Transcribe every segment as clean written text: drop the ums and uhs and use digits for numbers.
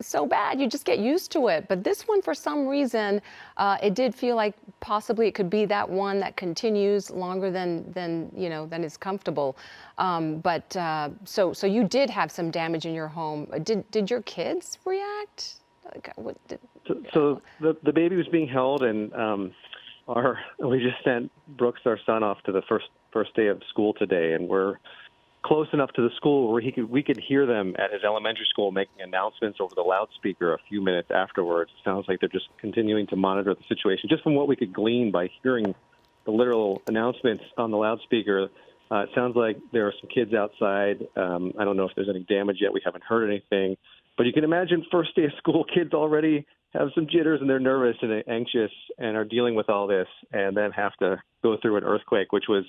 so bad. You just get used to it. But this one, for some reason, it did feel like possibly it could be that one that continues longer than is comfortable. So you did have some damage in your home. Did your kids react? Like, So the baby was being held, and we just sent Brooks, our son, off to the first day of school today, and we're close enough to the school where we could hear them at his elementary school making announcements over the loudspeaker a few minutes afterwards. It sounds like they're just continuing to monitor the situation. Just from what we could glean by hearing the literal announcements on the loudspeaker, it sounds like there are some kids outside. I don't know if there's any damage yet. We haven't heard anything. But you can imagine first day of school, kids already have some jitters and they're nervous and anxious and are dealing with all this, and then have to go through an earthquake, which was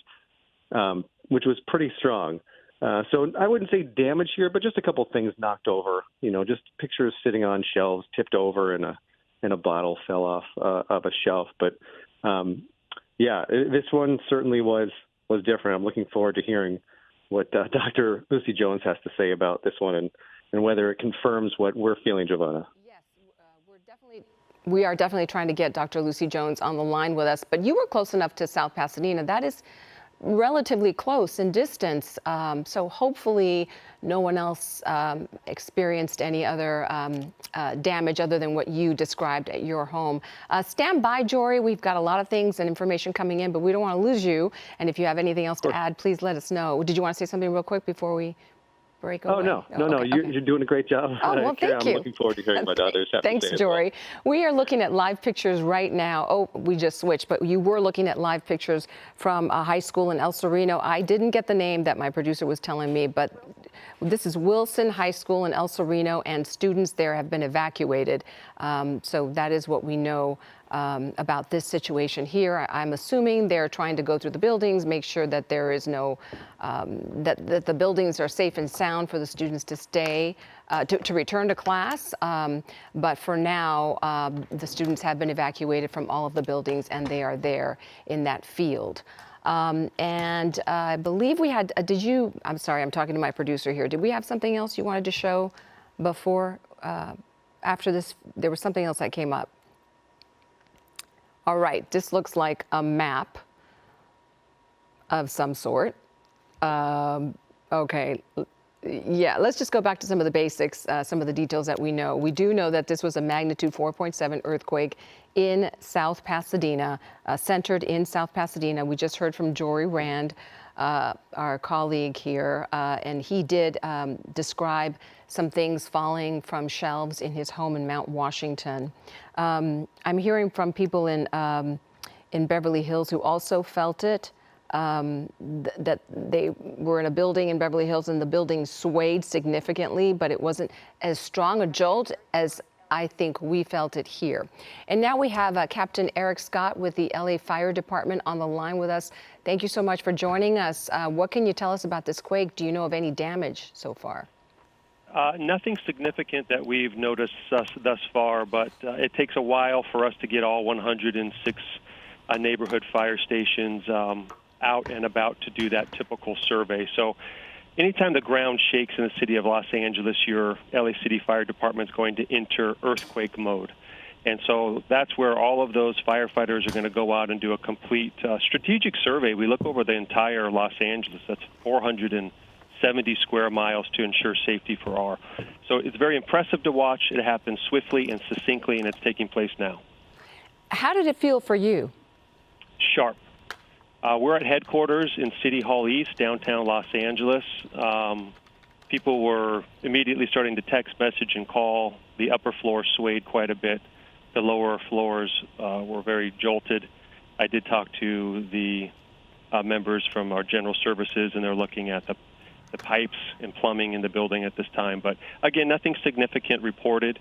pretty strong. So I wouldn't say damage here, but just a couple things knocked over. Just pictures sitting on shelves, tipped over, and a bottle fell off of a shelf. But this one certainly was different. I'm looking forward to hearing what Dr. Lucy Jones has to say about this one and whether it confirms what we're feeling, Giovanna. Yes, we are definitely trying to get Dr. Lucy Jones on the line with us. But you were close enough to South Pasadena. That is relatively close in distance, so hopefully no one else experienced any other damage other than what you described at your home. Stand by, Jory. We've got a lot of things and information coming in, but we don't want to lose you. And if you have anything else to add, please let us know. Did you want to say something real quick before we break away? No. Okay. You're doing a great job. Oh, well, thank you. I'm looking forward to hearing what others have Thanks, to say. Jory. As well. We are looking at live pictures right now. Oh, we just switched, but you were looking at live pictures from a high school in El Sereno. I didn't get the name that my producer was telling me, but this is Wilson High School in El Sereno, and students there have been evacuated. So that is what we know about this situation here. I'm assuming they're trying to go through the buildings, make sure that there is no, that the buildings are safe and sound for the students to stay, to return to class. But for now, the students have been evacuated from all of the buildings, and they are there in that field. And I believe we had, I'm sorry, I'm talking to my producer here. Did we have something else you wanted to show before, after this? There was something else that came up. All right, this looks like a map of some sort. Okay, yeah, let's just go back to some of the basics, some of the details that we know. We do know that this was a magnitude 4.7 earthquake in South Pasadena, centered in South Pasadena. We just heard from Jory Rand, our colleague here, and he did describe some things falling from shelves in his home in Mount Washington. I'm hearing from people in Beverly Hills who also felt it, that they were in a building in Beverly Hills and the building swayed significantly, but it wasn't as strong a jolt as I think we felt it here. And now we have Captain Eric Scott with the LA Fire Department on the line with us. Thank you so much for joining us. What can you tell us about this quake? Do you know of any damage so far? Nothing significant that we've noticed thus far, but it takes a while for us to get all 106 neighborhood fire stations out and about to do that typical survey. So anytime the ground shakes in the city of Los Angeles, your LA City Fire Department is going to enter earthquake mode. And so that's where all of those firefighters are going to go out and do a complete strategic survey. We look over the entire Los Angeles. That's 470 square miles to ensure safety for all. So it's very impressive to watch. It happens swiftly and succinctly, and it's taking place now. How did it feel for you? Sharp. We're at headquarters in City Hall East, downtown Los Angeles. People were immediately starting to text message and call. The upper floor swayed quite a bit. The lower floors were very jolted. I did talk to the members from our general services, and they're looking at the pipes and plumbing in the building at this time. But again, nothing significant reported.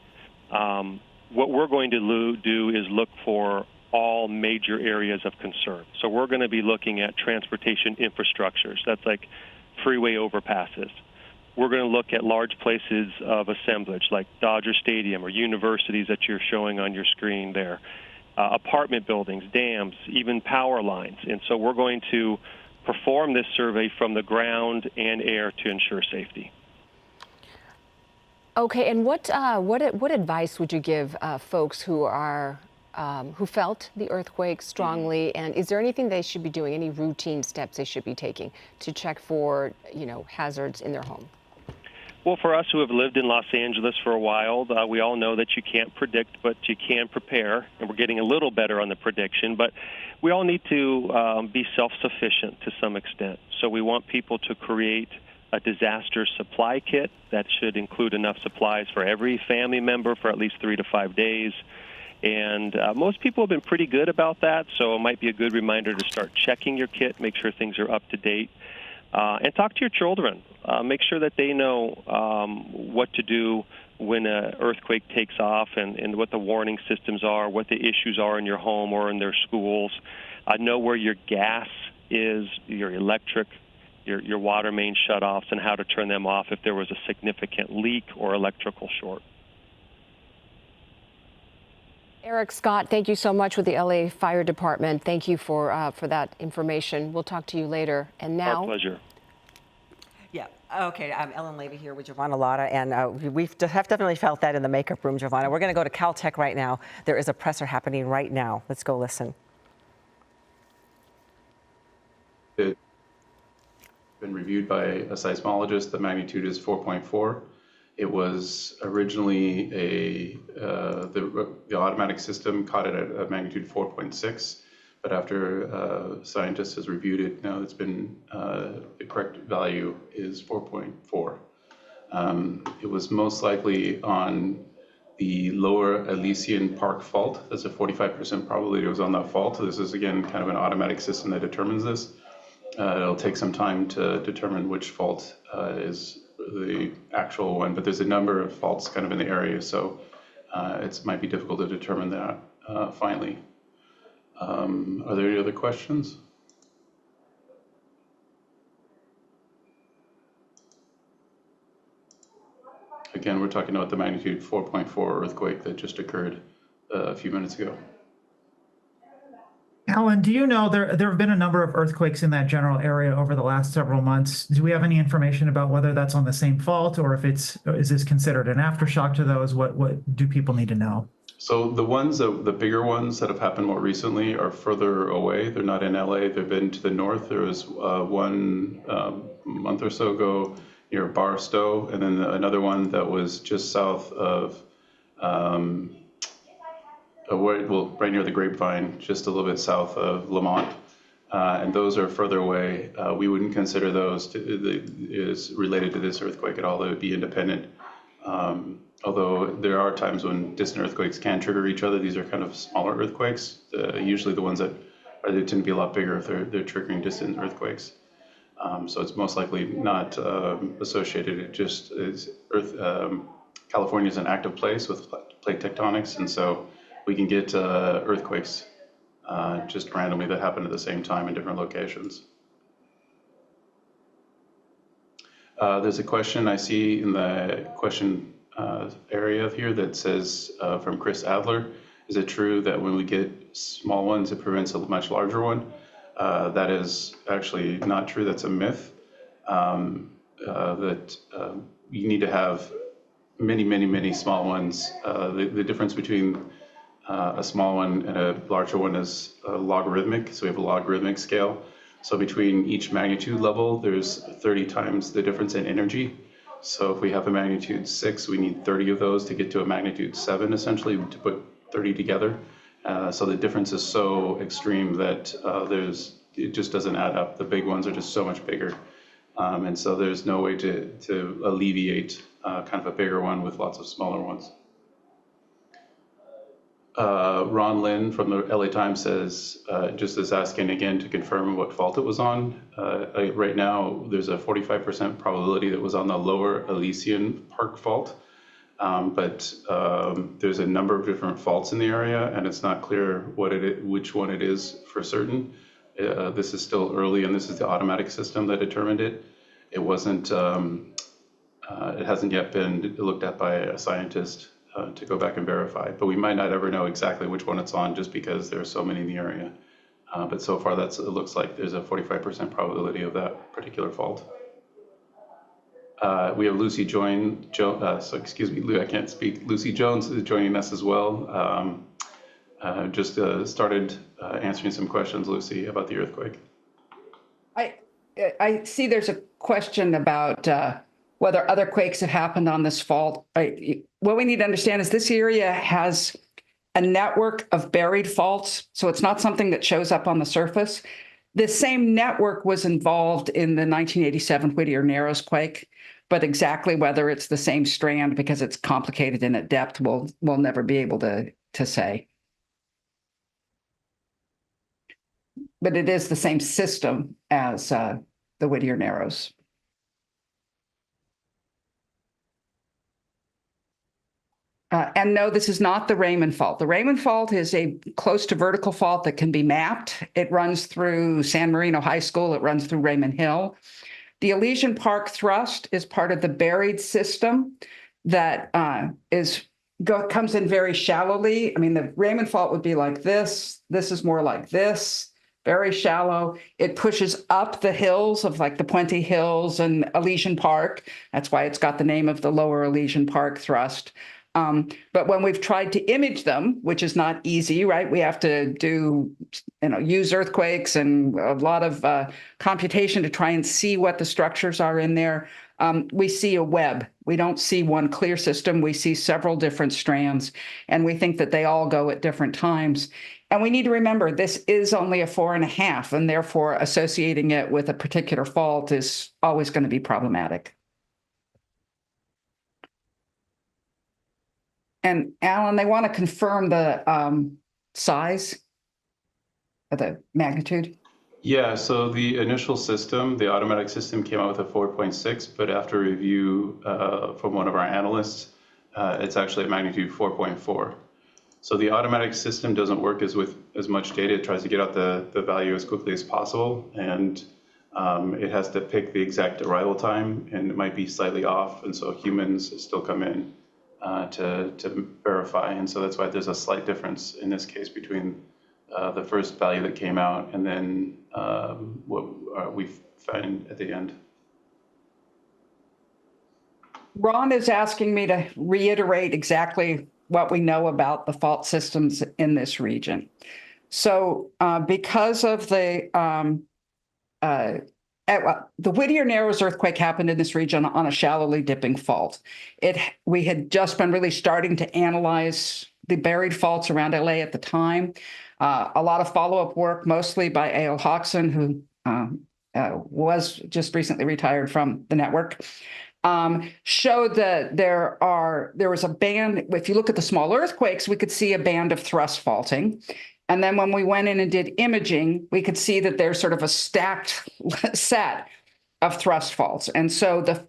What we're going to do is look for all major areas of concern. So we're going to be looking at transportation infrastructures. That's like freeway overpasses. We're going to look at large places of assemblage like Dodger Stadium or universities that you're showing on your screen there, apartment buildings, dams, even power lines. And so we're going to perform this survey from the ground and air to ensure safety. Okay, and what advice would you give folks who felt the earthquake strongly, and is there anything they should be doing, any routine steps they should be taking to check for, hazards in their home? Well, for us who have lived in Los Angeles for a while, we all know that you can't predict, but you can prepare, and we're getting a little better on the prediction. But we all need to be self-sufficient to some extent. So we want people to create a disaster supply kit that should include enough supplies for every family member for at least 3 to 5 days. And most people have been pretty good about that, so it might be a good reminder to start checking your kit, make sure things are up to date. And talk to your children. Make sure that they know what to do when an earthquake takes off and what the warning systems are, what the issues are in your home or in their schools. Know where your gas is, your electric, your water main shutoffs, and how to turn them off if there was a significant leak or electrical short. Eric Scott, thank you so much with the LA Fire Department. Thank you for that information. We'll talk to you later. And now, our pleasure. Yeah. Okay. I'm Ellen Levy here with Giovanna Lotta, and we have definitely felt that in the makeup room, Giovanna. We're going to go to Caltech right now. There is a presser happening right now. Let's go listen. It's been reviewed by a seismologist. The magnitude is 4.4. It was originally the automatic system caught it at a magnitude 4.6, but after scientists has reviewed it, now it's been the correct value is 4.4. It was most likely on the lower Elysian Park fault. There's a 45% probability it was on that fault. This is again kind of an automatic system that determines this. It'll take some time to determine which fault is the actual one, but there's a number of faults kind of in the area, so it might be difficult to determine that finally. Are there any other questions? Again, we're talking about the magnitude 4.4 earthquake that just occurred a few minutes ago. Alan, do you know there have been a number of earthquakes in that general area over the last several months? Do we have any information about whether that's on the same fault or if is this considered an aftershock to those? What do people need to know? So the bigger ones that have happened more recently are further away. They're not in LA. They've been to the north. There was one month or so ago near Barstow, and then another one that was just south of right near the Grapevine, just a little bit south of Lamont, and those are further away. We wouldn't consider those is related to this earthquake at all. They would be independent. Although there are times when distant earthquakes can trigger each other. These are kind of smaller earthquakes. Usually the ones that they tend to be a lot bigger if they're triggering distant earthquakes. So it's most likely not associated. It just is California is an active place with plate tectonics, and so we can get earthquakes just randomly that happen at the same time in different locations. There's a question I see in the question area here that says from Chris Adler, is it true that when we get small ones, it prevents a much larger one? That is actually not true. That's a myth. You need to have many small ones. The difference between a small one and a larger one is logarithmic, so we have a logarithmic scale. So between each magnitude level, there's 30 times the difference in energy. So if we have a magnitude 6, we need 30 of those to get to a magnitude 7, essentially, to put 30 together. So the difference is so extreme that it just doesn't add up. The big ones are just so much bigger. And so there's no way to alleviate kind of a bigger one with lots of smaller ones. Ron Lynn from the LA Times says, just is asking again to confirm what fault it was on. Right now, there's a 45% probability that it was on the lower Elysian Park fault. But there's a number of different faults in the area, and it's not clear which one it is for certain. This is still early, and this is the automatic system that determined it. It wasn't. It hasn't yet been looked at by a scientist to go back and verify. But we might not ever know exactly which one it's on, just because there are so many in the area. But so far, it looks like there's a 45% probability of that particular fault. We have I can't speak. Lucy Jones is joining us as well. Just started answering some questions, Lucy, about the earthquake. I see there's a question about whether other quakes have happened on this fault. What we need to understand is this area has a network of buried faults, so it's not something that shows up on the surface. The same network was involved in the 1987 Whittier Narrows quake, but exactly whether it's the same strand, because it's complicated and at depth, we'll never be able to say. But it is the same system as the Whittier Narrows. And no, this is not the Raymond Fault. The Raymond Fault is a close to vertical fault that can be mapped. It runs through San Marino High School. It runs through Raymond Hill. The Elysian Park thrust is part of the buried system that comes in very shallowly. I mean, the Raymond Fault would be like this. This is more like this, very shallow. It pushes up the hills of like the Puente Hills and Elysian Park. That's why it's got the name of the Lower Elysian Park thrust. But when we've tried to image them, which is not easy, right? We have to use earthquakes and a lot of computation to try and see what the structures are in there. We see a web. We don't see one clear system. We see several different strands, and we think that they all go at different times. And we need to remember this is only a 4.5, and therefore associating it with a particular fault is always going to be problematic. And Alan, they want to confirm the size of the magnitude. Yeah, so the initial system, the automatic system, came out with a 4.6, but after review from one of our analysts, it's actually at magnitude 4.4. So the automatic system doesn't work as much data. It tries to get out the value as quickly as possible, and it has to pick the exact arrival time, and it might be slightly off, and so humans still come in to verify, and so that's why there's a slight difference in this case between the first value that came out and then what we find at the end. Ron is asking me to reiterate exactly what we know about the fault systems in this region. So because of the Whittier Narrows earthquake happened in this region on a shallowly dipping fault. We had just been really starting to analyze the buried faults around LA at the time. A lot of follow-up work, mostly by A.L. Hodgson, who was just recently retired from the network, showed that there was a band. If you look at the small earthquakes, we could see a band of thrust faulting. And then when we went in and did imaging, we could see that there's sort of a stacked set of thrust faults. And so the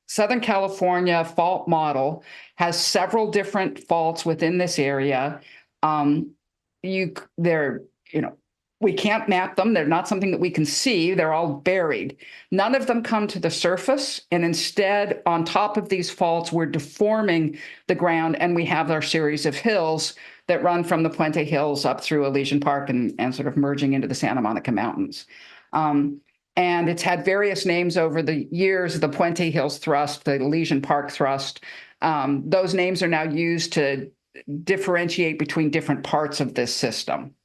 Southern California fault model has several different faults within this area. We can't map them. They're not something that we can see. They're all buried. None of them come to the surface. And instead, on top of these faults, we're deforming the ground, and we have our series of hills that run from the Puente Hills up through Elysian Park and sort of merging into the Santa Monica Mountains. And it's had various names over the years: the Puente Hills thrust, the Elysian Park thrust. Those names are now used to differentiate between different parts of this system.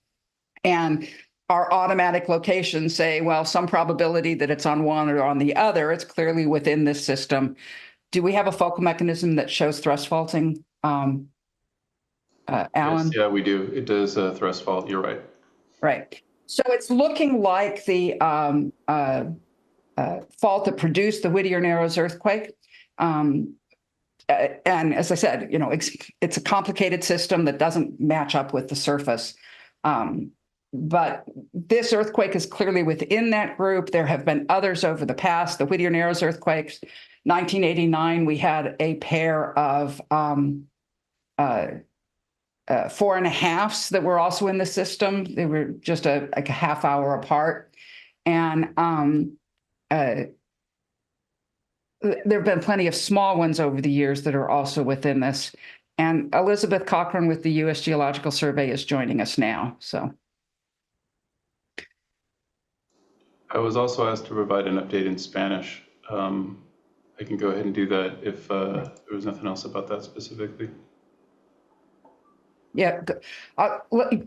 And our automatic locations say, well, some probability that it's on one or on the other. It's clearly within this system. Do we have a focal mechanism that shows thrust faulting, Alan? Yes, yeah, we do. It does thrust fault. You're right. Right. So it's looking like the fault that produced the Whittier Narrows earthquake. And as I said, it's a complicated system that doesn't match up with the surface. But this earthquake is clearly within that group. There have been others over the past. The Whittier Narrows earthquakes, 1989, we had a pair of 4.5s that were also in the system. They were just like a half hour apart. And there have been plenty of small ones over the years that are also within this. And Elizabeth Cochran with the U.S. Geological Survey is joining us now. So I was also asked to provide an update in Spanish. I can go ahead and do that if there was nothing else about that specifically. Yeah,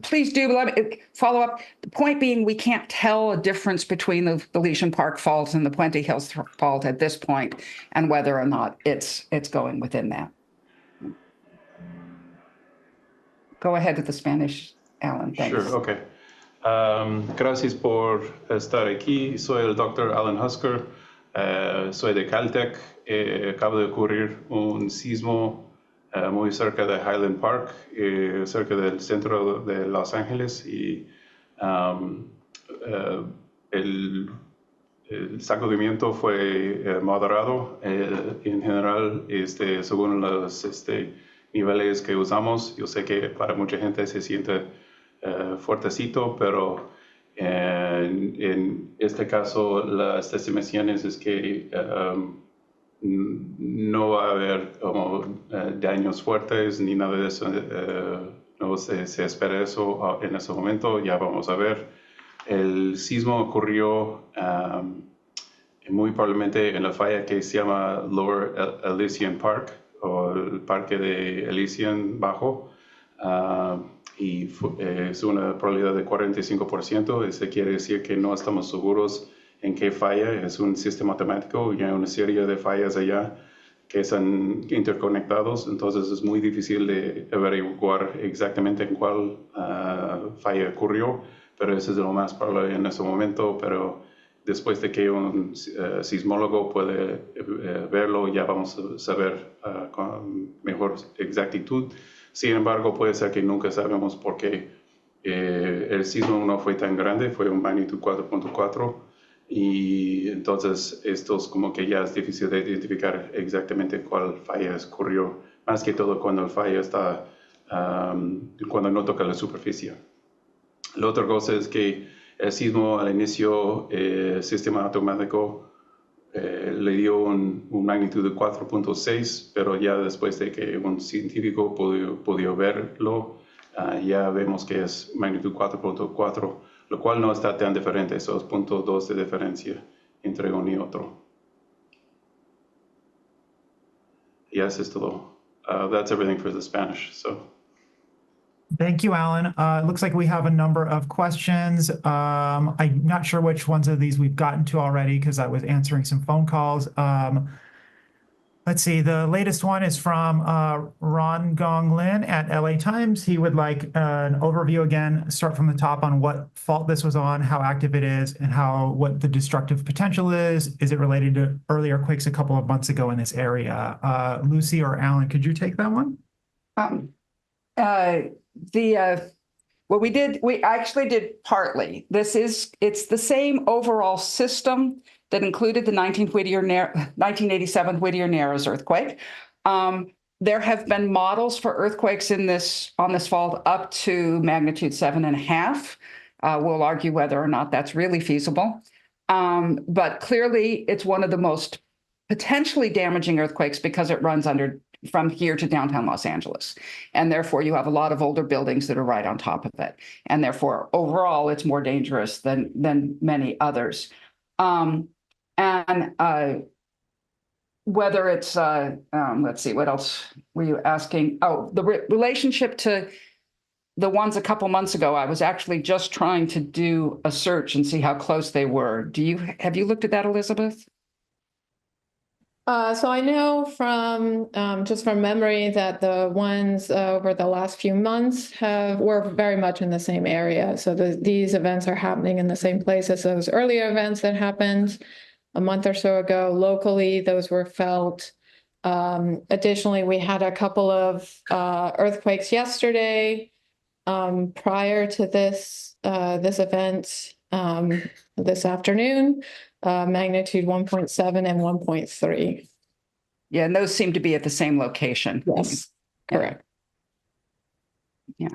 please do let me follow up. The point being, we can't tell a difference between the Elysian Park Fault and the Puente Hills Fault at this point, and whether or not it's going within that. Go ahead with the Spanish, Alan. Thanks. Sure, okay. Gracias por estar aquí. Soy el Dr. Alan Husker. Soy de Caltech. Acaba de ocurrir un sismo muy cerca de Highland Park, cerca del centro de Los Ángeles, y el sacudimiento fue moderado. En general, según los niveles que usamos, yo sé que para mucha gente se siente fuertecito, pero en este caso las estimaciones es que no va a haber como daños fuertes ni nada de eso. No se espera eso en ese momento. Ya vamos a ver. El sismo ocurrió muy probablemente en la falla que se llama Lower Elysian Park, o el Parque de Elysian Bajo. Y es una probabilidad de 45%. Eso quiere decir que no estamos seguros en qué falla. Es un sistema matemático y hay una serie de fallas allá que están interconectados. Entonces es muy difícil de averiguar exactamente en cuál falla ocurrió, pero eso es lo más probable en ese momento. Pero después de que un sismólogo puede verlo, ya vamos a saber con mejor exactitud. Sin embargo, puede ser que nunca sabemos porque el sismo no fue tan grande, fue un magnitud 4.4, y entonces esto es como que ya es difícil de identificar exactamente cuál falla ocurrió, más que todo cuando el falla está, cuando no toca la superficie. La otra cosa es que el sismo al inicio, el sistema automático le dio un magnitud de 4.6, pero ya después de que un científico pudo verlo, ya vemos que es magnitud 4.4, lo cual no está tan diferente, esos 0.2 de diferencia entre uno y otro. Y eso es todo. That's everything for the Spanish. So. Thank you, Alan. It looks like we have a number of questions. I'm not sure which ones of these we've gotten to already because I was answering some phone calls. Let's see. The latest one is from Ron Gong Lin at LA Times. He would like an overview again, start from the top on what fault this was on, how active it is, and what the destructive potential is. Is it related to earlier quakes a couple of months ago in this area? Lucy or Alan, could you take that one? What we actually did partly. It's the same overall system that included the 1987 Whittier Narrows earthquake. There have been models for earthquakes on this fault up to magnitude 7.5. We'll argue whether or not that's really feasible. But clearly it's one of the most potentially damaging earthquakes because it runs from here to downtown Los Angeles. And therefore you have a lot of older buildings that are right on top of it. And therefore overall it's more dangerous than many others. Whether it's, let's see, what else were you asking? Oh, the relationship to the ones a couple months ago, I was actually just trying to do a search and see how close they were. Have you looked at that, Elizabeth? So I know from just from memory that the ones over the last few months were very much in the same area. So these events are happening in the same place as those earlier events that happened a month or so ago. Locally, those were felt. Additionally, we had a couple of earthquakes yesterday prior to this event this afternoon. Magnitude 1.7 and 1.3. Yeah, and those seem to be at the same location. Yes, correct. Yeah.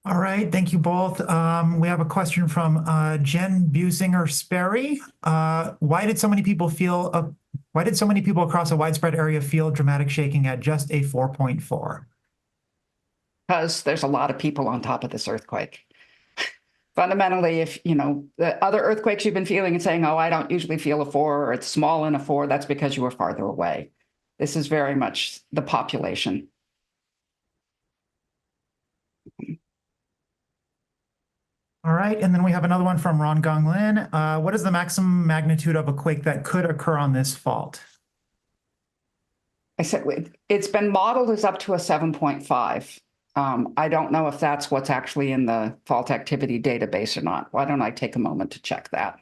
All right, thank you both. We have a question from Jen Businger-Sperry. Why did so many people across a widespread area feel dramatic shaking at just a 4.4? Because there's a lot of people on top of this earthquake. Fundamentally, if the other earthquakes you've been feeling and saying, oh, I don't usually feel a 4 or it's small in a 4, that's because you were farther away. This is very much the population. All right, and then we have another one from Ron Gonglin. What is the maximum magnitude of a quake that could occur on this fault? I said it's been modeled as up to a 7.5. I don't know if that's what's actually in the fault activity database or not. Why don't I take a moment to check that?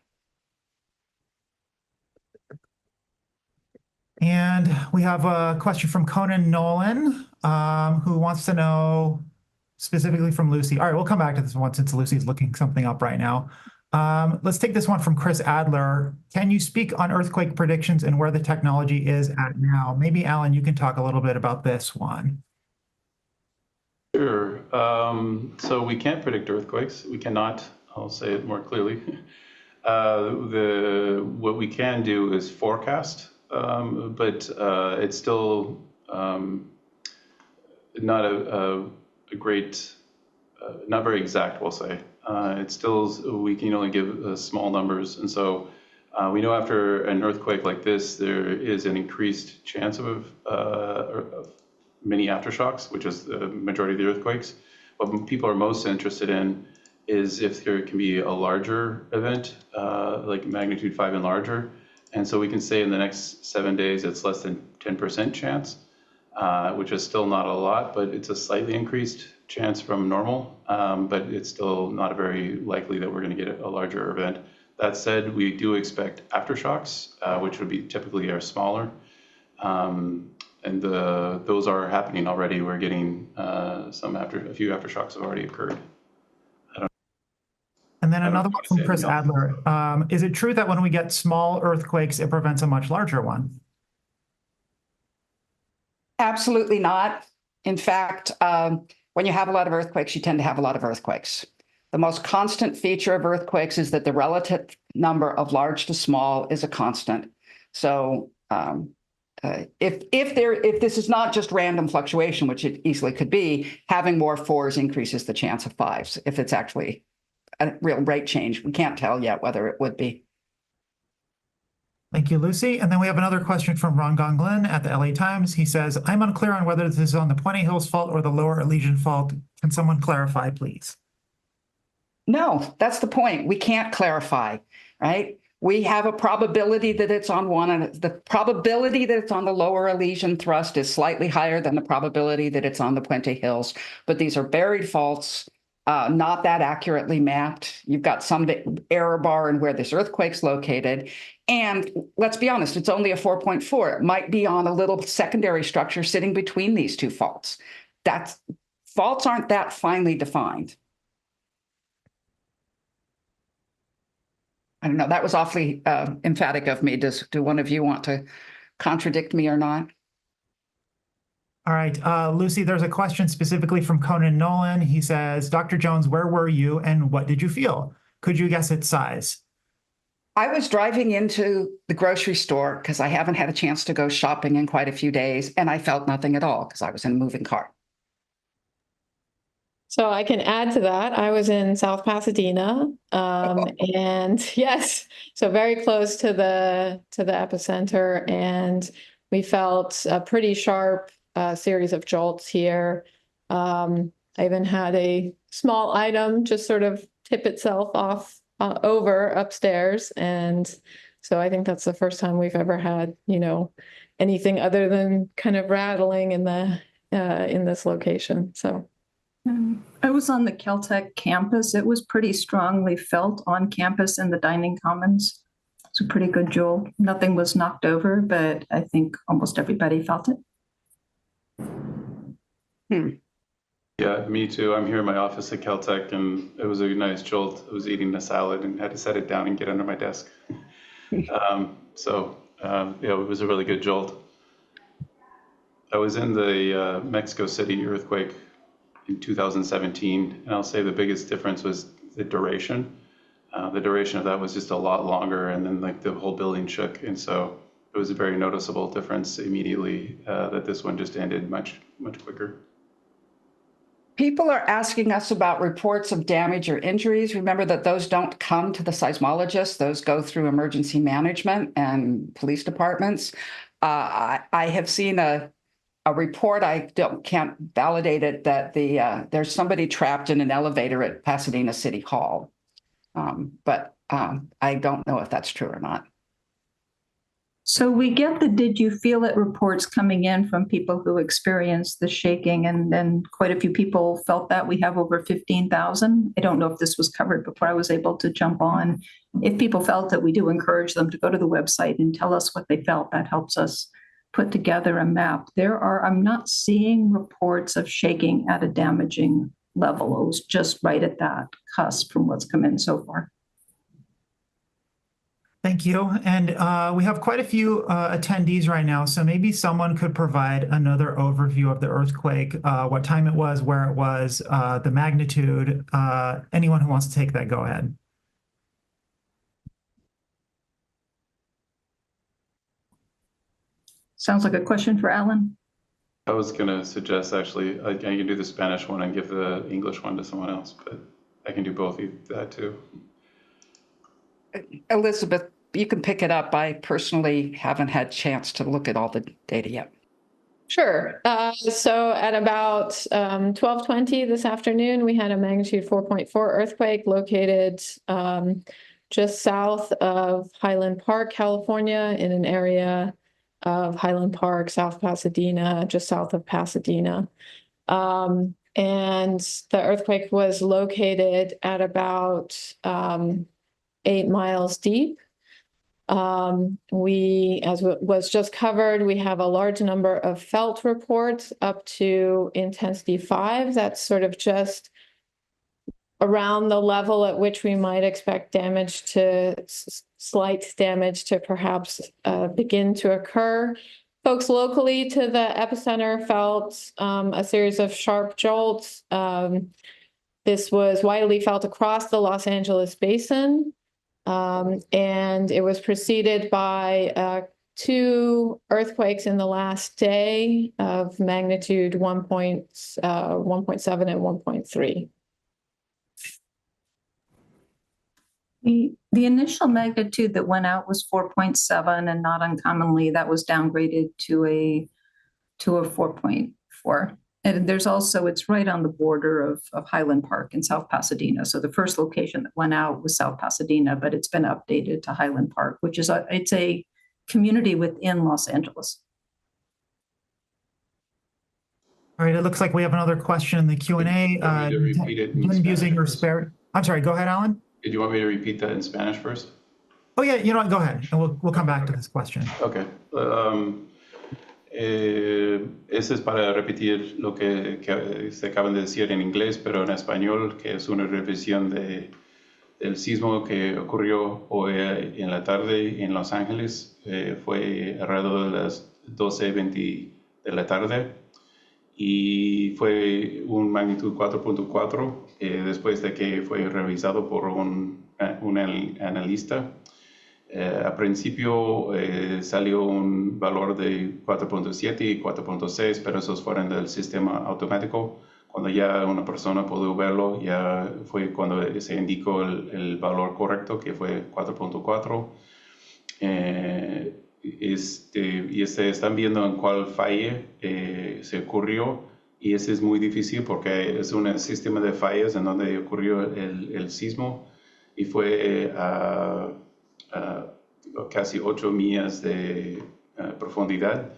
And we have a question from Conan Nolan, who wants to know specifically from Lucy. All right, we'll come back to this one since Lucy's looking something up right now. Let's take this one from Chris Adler. Can you speak on earthquake predictions and where the technology is at now? Maybe, Alan, you can talk a little bit about this one. Sure. So we can't predict earthquakes. We cannot. I'll say it more clearly. What we can do is forecast, but it's still not a great, not very exact, we'll say. It's still, we can only give small numbers. And so we know after an earthquake like this, there is an increased chance of many aftershocks, which is the majority of the earthquakes. What people are most interested in is if there can be a larger event, like magnitude 5 and larger. And so we can say in the next 7 days, it's less than 10% chance, which is still not a lot, but it's a slightly increased chance from normal, but it's still not very likely that we're going to get a larger event. That said, we do expect aftershocks, which would be typically are smaller. And those are happening already. We're getting a few aftershocks have already occurred. And then another one from Chris Adler. Is it true that when we get small earthquakes, it prevents a much larger one? Absolutely not. In fact, when you have a lot of earthquakes, you tend to have a lot of earthquakes. The most constant feature of earthquakes is that the relative number of large to small is a constant. So if this is not just random fluctuation, which it easily could be, having more 4s increases the chance of 5s if it's actually a real rate change. We can't tell yet whether it would be. Thank you, Lucy. And then we have another question from Ron Gonglin at the LA Times. He says, I'm unclear on whether this is on the Puente Hills fault or the Lower Elysian fault. Can someone clarify, please? No, that's the point. We can't clarify, right? We have a probability that it's on one, and the probability that it's on the Lower Elysian thrust is slightly higher than the probability that it's on the Puente Hills. But these are buried faults. Not that accurately mapped. You've got some error bar in where this earthquake's located. And let's be honest, it's only a 4.4. It might be on a little secondary structure sitting between these two faults. Faults aren't that finely defined. I don't know, that was awfully emphatic of me. Do one of you want to contradict me or not? All right, Lucy, there's a question specifically from Conan Nolan. He says, Dr. Jones, where were you and what did you feel? Could you guess its size? I was driving into the grocery store because I haven't had a chance to go shopping in quite a few days, and I felt nothing at all because I was in a moving car. So I can add to that. I was in South Pasadena, and yes, so very close to the epicenter, and we felt a pretty sharp series of jolts here. I even had a small item just sort of tip itself off over upstairs, and so I think that's the first time we've ever had, anything other than kind of rattling in this location. So. I was on the Caltech campus. It was pretty strongly felt on campus in the dining commons. It's a pretty good jolt. Nothing was knocked over, but I think almost everybody felt it. Yeah, me too. I'm here in my office at Caltech, and it was a nice jolt. I was eating a salad and had to set it down and get under my desk. Yeah, it was a really good jolt. I was in the Mexico City earthquake in 2017, and I'll say the biggest difference was the duration. The duration of that was just a lot longer, and then the whole building shook, and so it was a very noticeable difference immediately that this one just ended much quicker. People are asking us about reports of damage or injuries. Remember that those don't come to the seismologist. Those go through emergency management and police departments. I have seen a report, can't validate it, that there's somebody trapped in an elevator at Pasadena City Hall. But I don't know if that's true or not. So we get the did you feel it reports coming in from people who experienced the shaking, and then quite a few people felt that. We have over 15,000. I don't know if this was covered before I was able to jump on. If people felt it, we do encourage them to go to the website and tell us what they felt. That helps us put together a map. I'm not seeing reports of shaking at a damaging level. It was just right at that cusp from what's come in so far. Thank you. And we have quite a few attendees right now, so maybe someone could provide another overview of the earthquake, what time it was, where it was, the magnitude. Anyone who wants to take that, go ahead. Sounds like a question for Alan. I was going to suggest, actually, I can do the Spanish one and give the English one to someone else, but I can do both of that too. Elizabeth, you can pick it up. I personally haven't had a chance to look at all the data yet. Sure. So at about 12:20 this afternoon, we had a magnitude 4.4 earthquake located just south of Highland Park, California, in an area of Highland Park, South Pasadena, just south of Pasadena. And the earthquake was located at about 8 miles deep. As was just covered, we have a large number of felt reports up to intensity 5. That's sort of just around the level at which we might expect damage to, slight damage to perhaps begin to occur. Folks locally to the epicenter felt a series of sharp jolts. This was widely felt across the Los Angeles basin. And it was preceded by 2 earthquakes in the last day of magnitude 1.7 and 1.3. The initial magnitude that went out was 4.7, and not uncommonly that was downgraded to a 4.4. And there's also, it's right on the border of Highland Park in South Pasadena. So the first location that went out was South Pasadena, but it's been updated to Highland Park, which is it's a community within Los Angeles. All right, it looks like we have another question in the Q&A. I'm sorry, go ahead, Alan. Did you want me to repeat that in Spanish first? Oh yeah, you know what, go ahead, and we'll come back to this question. Okay. Ese es para repetir lo que se acaban de decir en inglés, pero en español, que es una revisión del sismo que ocurrió hoy en la tarde en Los Ángeles. Fue alrededor de las 12:20 de la tarde y fue un magnitud 4.4 después de que fue revisado por un analista. Al principio salió un valor de 4.7 y 4.6, pero esos fueron del sistema automático. Cuando ya una persona pudo verlo, ya fue cuando se indicó el valor correcto, que fue 4.4. Y se están viendo en cuál falla se ocurrió, y ese es muy difícil porque es un sistema de fallas en donde ocurrió el sismo, y fue casi 8 millas de profundidad,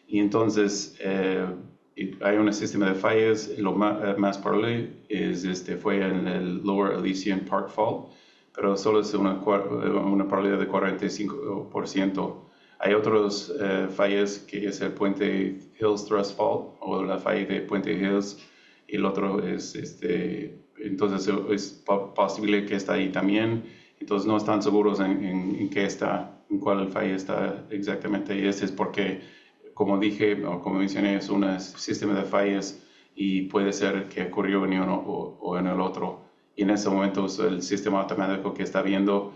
y entonces hay un sistema de fallas. Lo más probable fue en el Lower Elysian Park Fault, pero solo es una probabilidad de 45%. Hay otros fallas, que es el Puente Hills Thrust Fault o la falla de Puente Hills, y el otro es entonces es posible que está ahí también. Entonces no están seguros en qué está, en cuál falla está exactamente. Y ese es porque, como dije o como mencioné, es un sistema de fallas y puede ser que ocurrió en uno o en el otro. Y en ese momento el sistema automático que está viendo,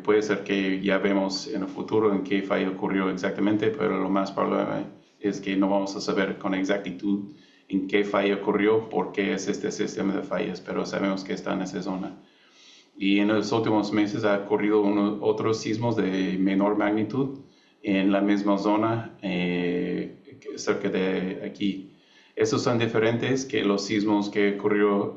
puede ser que ya vemos en el futuro en qué falla ocurrió exactamente, pero lo más probable es que no vamos a saber con exactitud en qué falla ocurrió, por qué es este sistema de fallas, pero sabemos que está en esa zona. Y en los últimos meses ha ocurrido otros sismos de menor magnitud en la misma zona cerca de aquí. Estos son diferentes que los sismos que ocurrió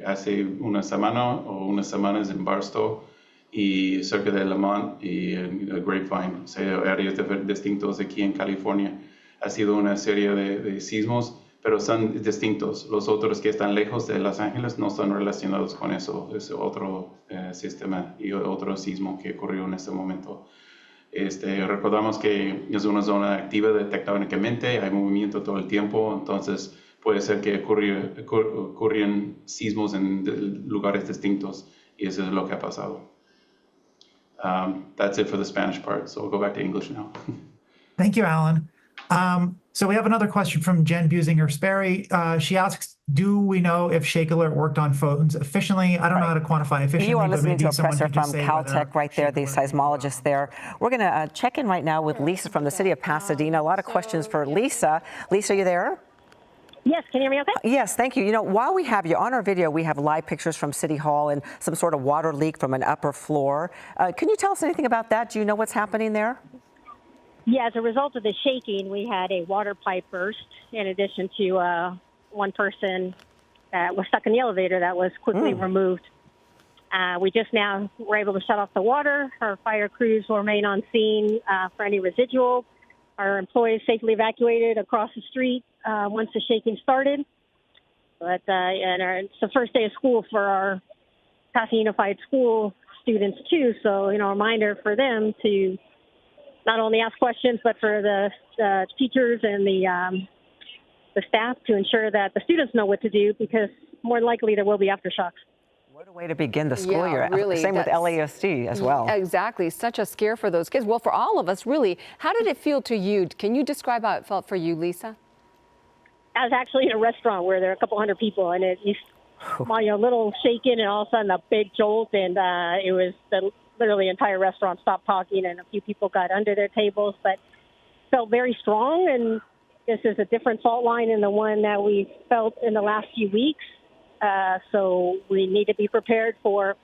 hace una semana o unas semanas en Barstow y cerca de Lamont y en Grapevine, o sea, áreas distintos aquí en California. Ha sido una serie de sismos, pero son distintos. Los otros que están lejos de Los Ángeles no están relacionados con eso. Es otro sistema y otro sismo que ocurrió en este momento. Recordamos que es una zona activa tectónicamente, hay movimiento todo el tiempo, entonces puede ser que ocurran sismos en lugares distintos, y eso es lo que ha pasado. That's it for the Spanish part, so we'll go back to English now. Thank you, Alan. So we have another question from Jen Businger-Sperry. She asks, do we know if Shake Alert worked on phones efficiently? I don't know how to quantify efficiently. You are but listening maybe to a someone presser could just from say Caltech whether right there, Shake the Alert seismologist there. We're going to check in right now with Lisa from the city of Pasadena. A lot of questions for Lisa. Lisa, are you there? Yes, can you hear me okay? Yes, thank you. You know, while we have you on our video, we have live pictures from City Hall and some sort of water leak from an upper floor. Can you tell us anything about that? Do you know what's happening there? Yeah, as a result of the shaking, we had a water pipe burst in addition to one person that was stuck in the elevator that was quickly removed. We just now were able to shut off the water. Our fire crews will remain on scene for any residual. Our employees safely evacuated across the street once the shaking started. But it's the first day of school for our Pasadena Unified School students too. So, a reminder for them to not only ask questions, but for the teachers and the staff to ensure that the students know what to do, because more than likely there will be aftershocks. What a way to begin the school year. Really, Same with LASD as well. Exactly. Such a scare for those kids. Well, for all of us, really. How did it feel to you? Can you describe how it felt for you, Lisa? I was actually in a restaurant where there are a couple hundred people, and a little shaken, and all of a sudden a big jolt, and it was literally the entire restaurant stopped talking, and a few people got under their tables, but felt very strong. And this is a different fault line than the one that we felt in the last few weeks. So we need to be prepared for,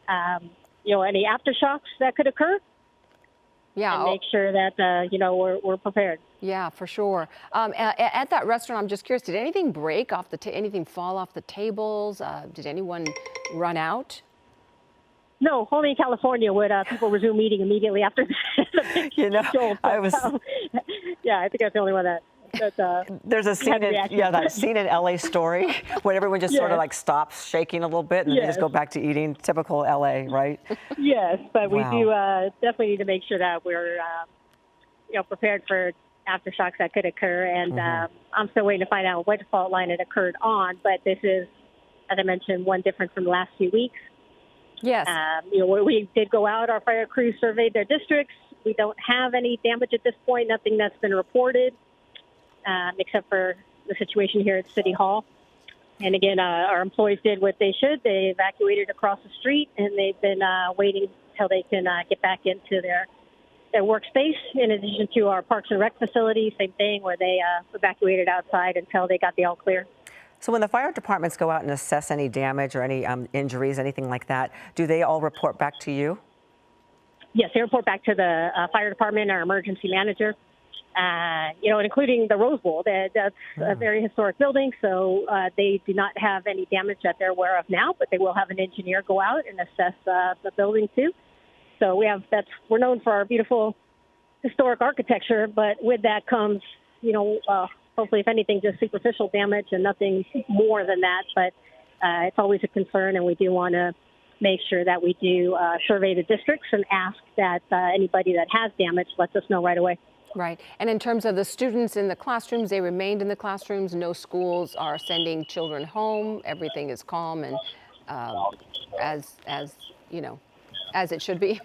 any aftershocks that could occur. Yeah. And make sure that, we're prepared. Yeah, for sure. At that restaurant, I'm just curious, did anything break off anything fall off the tables? Did anyone run out? No, only in California would people resume eating immediately after the jolt. Yeah, I think that's the only one that there's a scene that scene in LA Story where everyone just sort of like stops shaking a little bit and then they just go back to eating. Typical LA, right? Yes, but we do definitely need to make sure that we're prepared for aftershocks that could occur. And I'm still waiting to find out what fault line it occurred on. But this is, as I mentioned, one different from the last few weeks. Yes. We did go out. Our fire crews surveyed their districts. We don't have any damage at this point. Nothing that's been reported. Except for the situation here at City Hall. And again, our employees did what they should. They evacuated across the street, and they've been waiting until they can get back into their workspace. In addition to our Parks and Rec facility, same thing, where they evacuated outside until they got the all clear. So when the fire departments go out and assess any damage or any injuries, anything like that, do they all report back to you? Yes, they report back to the fire department, our emergency manager. Including the Rose Bowl. That's a very historic building, so they do not have any damage that they're aware of now, but they will have an engineer go out and assess the building too. So we're known for our beautiful historic architecture, but with that comes, hopefully, if anything, just superficial damage and nothing more than that. But it's always a concern, and we do want to make sure that we do survey the districts and ask that anybody that has damage lets us know right away. Right. And in terms of the students in the classrooms, they remained in the classrooms. No schools are sending children home. Everything is calm and as it should be.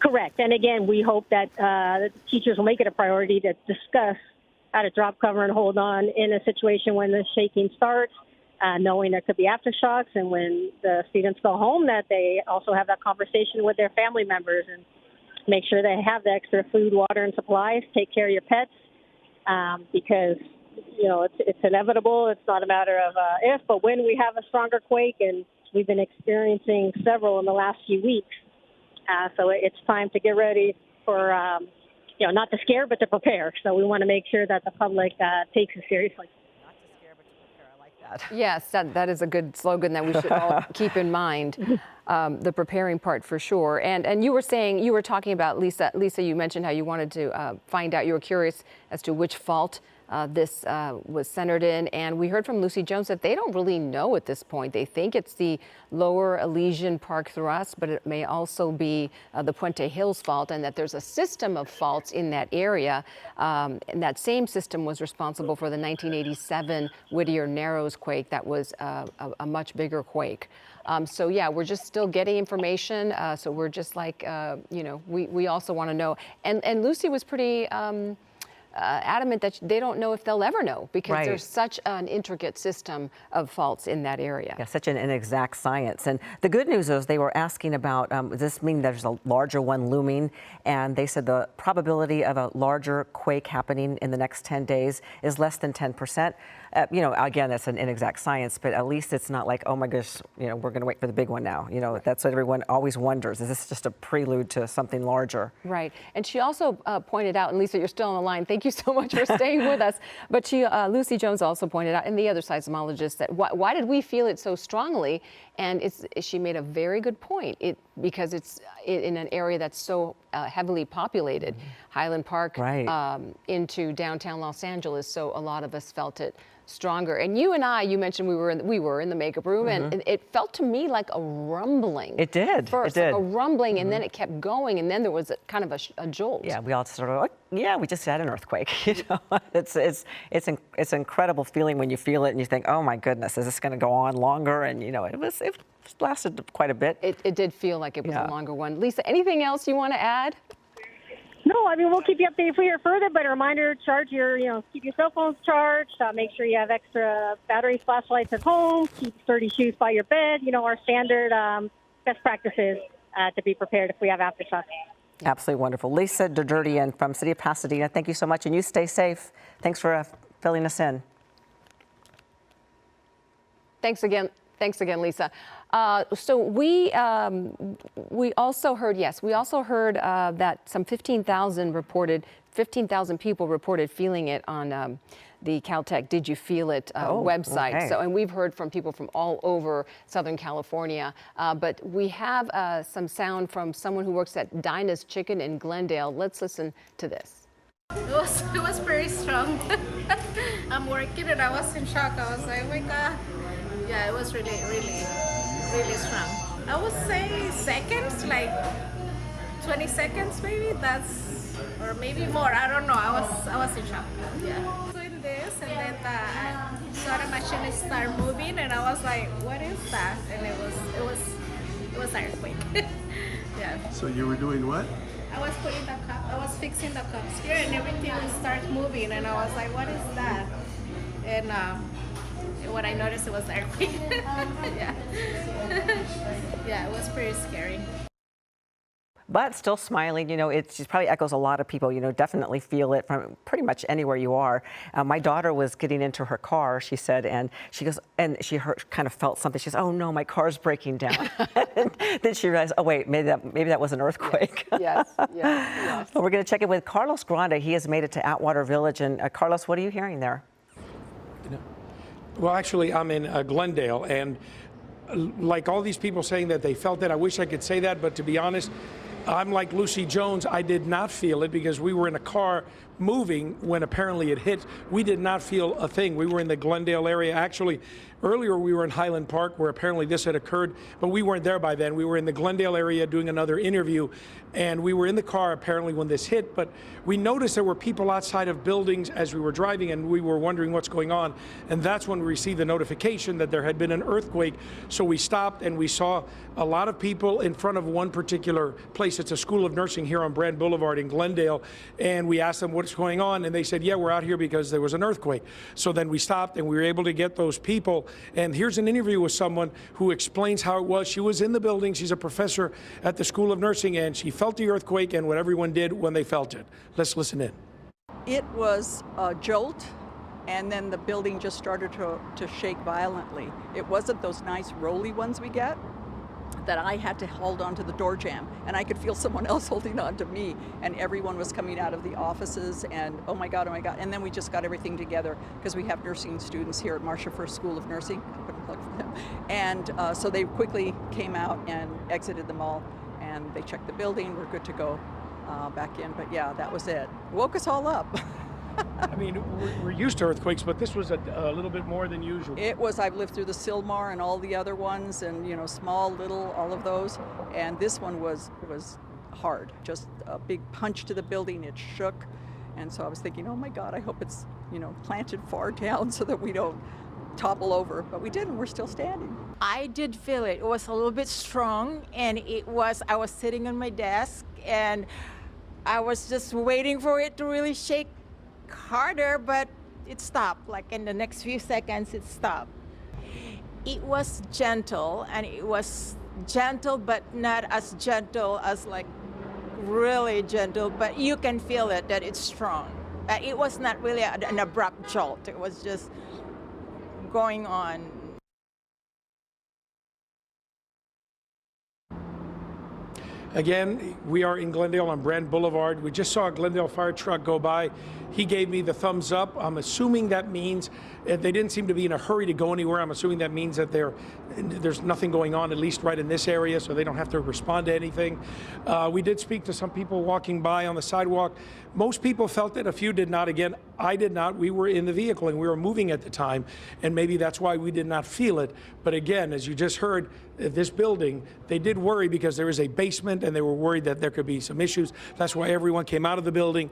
Correct. And again, we hope that teachers will make it a priority to discuss how to drop cover and hold on in a situation when the shaking starts, knowing there could be aftershocks, and when the students go home, that they also have that conversation with their family members and make sure they have the extra food, water, and supplies. Take care of your pets. because it's inevitable. It's not a matter of if, but when we have a stronger quake, and we've been experiencing several in the last few weeks. So it's time to get ready for, not to scare, but to prepare. So we want to make sure that the public takes it seriously. Not to scare, but to prepare. I like that. Yes, that is a good slogan that we should all keep in mind. The preparing part for sure. And you were talking about, Lisa, you mentioned how you wanted to find out, you were curious as to which fault this was centered in. And we heard from Lucy Jones that they don't really know at this point. They think it's the lower Elysian Park thrust, but it may also be the Puente Hills fault, and that there's a system of faults in that area. And that same system was responsible for the 1987 Whittier Narrows quake. That was a much bigger quake. So yeah, we're just still getting information. So we're just like, we also want to know. And Lucy was pretty adamant that they don't know if they'll ever know, because there's such an intricate system of faults in that area. Yeah, such an inexact science. And the good news is they were asking about, does this mean there's a larger one looming? And they said the probability of a larger quake happening in the next 10 days is less than 10%. Again, that's an inexact science, but at least it's not like, oh my gosh, we're going to wait for the big one now. That's what everyone always wonders. Is this just a prelude to something larger? Right. And she also pointed out, and Lisa, you're still on the line. Thank you so much for staying with us. But Lucy Jones also pointed out, and the other seismologist, that why did we feel it so strongly? And she made a very good point. Because it's in an area that's so heavily populated, Highland Park into downtown Los Angeles. So a lot of us felt it stronger. And you mentioned we were in the makeup room, and it felt to me like a rumbling. It did. First, it did. Like a rumbling, and then it kept going, and then there was kind of a jolt. Yeah, we all sort of like, yeah, we just had an earthquake. It's an incredible feeling when you feel it and you think, oh my goodness, is this going to go on longer? And it lasted quite a bit. It did feel like it was a longer one. Lisa, anything else you want to add? No, I mean, we'll keep you updated if we hear further, but a reminder, charge keep your cell phones charged, make sure you have extra batteries, flashlights at home, keep sturdy shoes by your bed, our standard best practices to be prepared if we have aftershocks. Absolutely wonderful. Lisa Derdirtian from City of Pasadena, thank you so much, and you stay safe. Thanks for filling us in. Thanks again, Lisa. So we also heard, that some 15,000 people reported feeling it on the Caltech Did You Feel It website. Okay. So, and we've heard from people from all over Southern California. But we have some sound from someone who works at Dinah's Chicken in Glendale. Let's listen to this. It was very strong. I'm working and I was in shock. I was like, oh my God. Yeah, it was really, really, really strong. I would say seconds, like 20 seconds maybe. Or maybe more. I don't know. I was in shock. Yeah. Doing this, and then saw the machine start moving, and I was like, what is that? And it was earthquake. Yeah. So you were doing what? I was putting the cup. I was fixing the cups here, and everything started moving, and I was like, what is that? And what I noticed, it was the earthquake. Yeah. Yeah, it was pretty scary. But still smiling, it probably echoes a lot of people, definitely feel it from pretty much anywhere you are. My daughter was getting into her car, she said, and she goes, and she kind of felt something. She says, oh no, my car's breaking down. Then she realized, oh wait, maybe that was an earthquake. Yes. Well, we're going to check in with Carlos Granda. He has made it to Atwater Village. And Carlos, what are you hearing there? Well, actually, I'm in Glendale, and like all these people saying that they felt it, I wish I could say that, but to be honest, I'm like Lucy Jones. I did not feel it because we were in a car moving when apparently it hit. We did not feel a thing. We were in the Glendale area. Actually, earlier we were in Highland Park where apparently this had occurred, but we weren't there by then. We were in the Glendale area doing another interview, and we were in the car apparently when this hit, but we noticed there were people outside of buildings as we were driving, and we were wondering what's going on, and that's when we received the notification that there had been an earthquake. So we stopped and we saw a lot of people in front of one particular place. It's a school of nursing here on Brand Boulevard in Glendale, and we asked them what's going on, and they said, yeah, we're out here because there was an earthquake. So then we stopped and we were able to get those people, and here's an interview with someone who explains how it was. She was in the building. She's a professor at the School of Nursing, and she felt the earthquake and what everyone did when they felt it. Let's listen in. It was a jolt, and then the building just started to shake violently. It wasn't those nice rolly ones we get that I had to hold on to the door jamb, and I could feel someone else holding on to me, and everyone was coming out of the offices, and oh my God, and then we just got everything together because we have nursing students here at Marcia First School of Nursing. I put a plug for them. And so they quickly came out and exited the mall, and they checked the building. We're good to go back in, but yeah, that was it. Woke us all up. I mean, we're used to earthquakes, but this was a little bit more than usual. It was. I've lived through the Sylmar and all the other ones, and you know, small, little, all of those. And this one was hard. Just a big punch to the building. It shook, and so I was thinking, oh my God, I hope it's planted far down so that we don't topple over. But we didn't. We're still standing. I did feel it. It was a little bit strong, and I was sitting on my desk, and I was just waiting for it to really shake harder, but it stopped. Like in the next few seconds, it stopped. It was gentle, and it was gentle, but not as gentle as like really gentle, but you can feel it that it's strong. It was not really an abrupt jolt. It was just going on. Again, we are in Glendale on Brand Boulevard. We just saw a Glendale fire truck go by. He gave me the thumbs up. I'm assuming that means they didn't seem to be in a hurry to go anywhere. I'm assuming that means that there's nothing going on, at least right in this area, so they don't have to respond to anything. We did speak to some people walking by on the sidewalk. Most people felt it, a few did not. Again, I did not. We were in the vehicle and we were moving at the time, and maybe that's why we did not feel it. But again, as you just heard, this building, they did worry because there is a basement and they were worried that there could be some issues. That's why everyone came out of the building.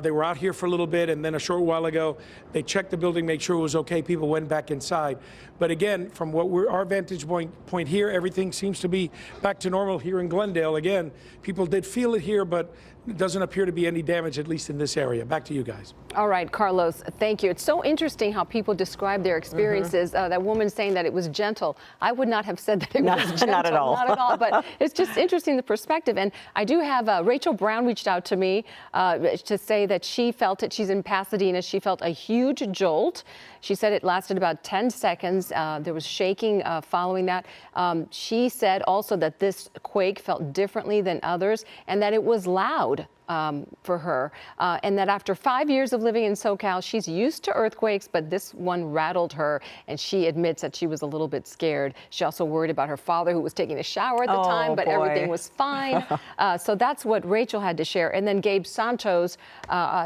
They were out here for a little bit, and then a short while ago, they checked the building, made sure it was okay. People went back inside. But again, from our vantage point here, everything seems to be back to normal here in Glendale. Again, people did feel it here, but it doesn't appear to be any damage, at least in this area. Back to you guys. All right, Carlos, thank you. It's so interesting how people describe their experiences. That woman saying that it was gentle. I would not have said that it was gentle. Not at all. Not at all, but it's just interesting, the perspective. And I do have Rachel Brown reached out to me to say that she felt it. She's in Pasadena. She felt a huge jolt. She said it lasted about 10 seconds. There was shaking following that. She said also that this quake felt differently than others and that it was loud. For her, and that after 5 years of living in SoCal, she's used to earthquakes, but this one rattled her, and she admits that she was a little bit scared. She also worried about her father, who was taking a shower at the time, but everything was fine. So that's what Rachel had to share. And then Gabe Santos,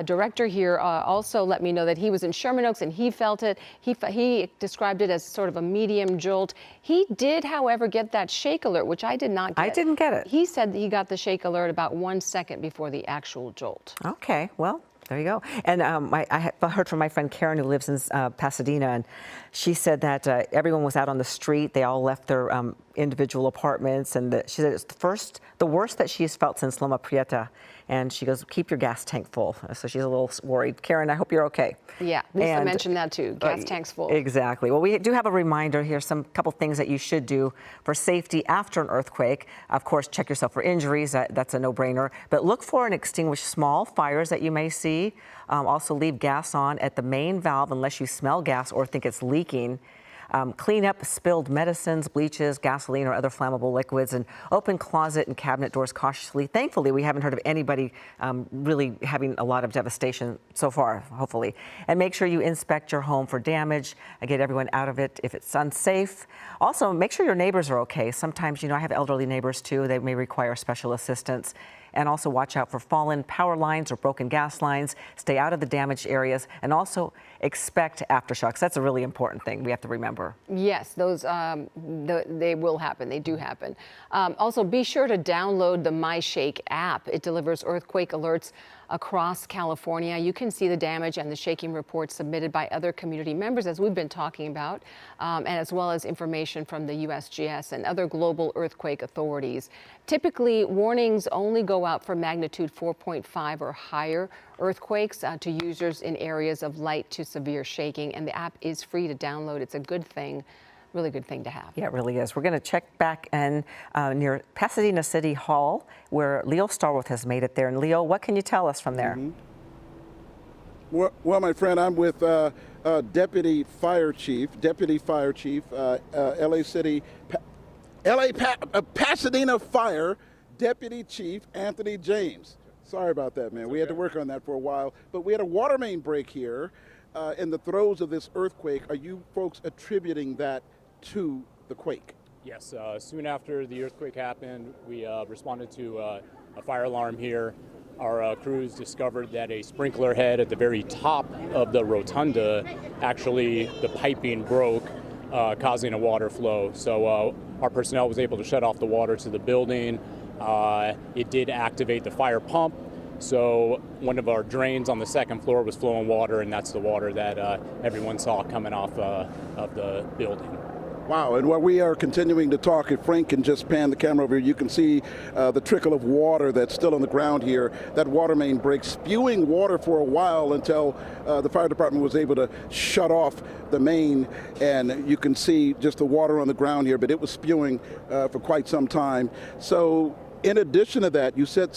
director here, also let me know that he was in Sherman Oaks and he felt it. He described it as sort of a medium jolt. He did, however, get that shake alert, which I did not get. I didn't get it. He said that he got the shake alert about 1 second before the actual jolt. Okay, well, there you go. And I heard from my friend Karen, who lives in Pasadena, and she said that everyone was out on the street. They all left their individual apartments, and she said it's the worst that she's felt since Loma Prieta. And she goes, keep your gas tank full. So she's a little worried. Karen, I hope you're okay. Yeah, Lisa mentioned that too, gas tanks full. Exactly. Well, we do have a reminder here, couple things that you should do for safety after an earthquake. Of course, check yourself for injuries. That's a no-brainer. But look for and extinguish small fires that you may see. Also leave gas on at the main valve unless you smell gas or think it's leaking. Clean up spilled medicines, bleaches, gasoline, or other flammable liquids, and open closet and cabinet doors cautiously. Thankfully, we haven't heard of anybody really having a lot of devastation so far, hopefully. And make sure you inspect your home for damage, get everyone out of it if it's unsafe. Also, make sure your neighbors are okay. Sometimes, I have elderly neighbors too. They may require special assistance. And also watch out for fallen power lines or broken gas lines. Stay out of the damaged areas, and also expect aftershocks. That's a really important thing we have to remember. Yes, those they will happen. They do happen. Also, be sure to download the MyShake app. It delivers earthquake alerts across California. You can see the damage and the shaking reports submitted by other community members, as we've been talking about, and as well as information from the USGS and other global earthquake authorities. Typically, warnings only go out for magnitude 4.5 or higher earthquakes to users in areas of light to severe shaking, and the app is free to download. It's a good thing. Really good thing to have. Yeah, it really is. We're going to check back in near Pasadena City Hall, where Leo Starworth has made it there. And Leo, what can you tell us from there? Well, my friend, I'm with Deputy Fire Chief, Pasadena Fire Deputy Chief Anthony James. Sorry about that, man. We had to work on that for a while, but we had a water main break here in the throes of this earthquake. Are you folks attributing that to the quake? Yes, soon after the earthquake happened, we responded to a fire alarm here. Our crews discovered that a sprinkler head at the very top of the rotunda, actually the piping broke, causing a water flow. So our personnel was able to shut off the water to the building. It did activate the fire pump. So one of our drains on the second floor was flowing water, and that's the water that everyone saw coming off of the building. Wow, and while we are continuing to talk, if Frank can just pan the camera over here, you can see the trickle of water that's still on the ground here. That water main break, spewing water for a while until the fire department was able to shut off the main, and you can see just the water on the ground here, but it was spewing for quite some time. So in addition to that, you said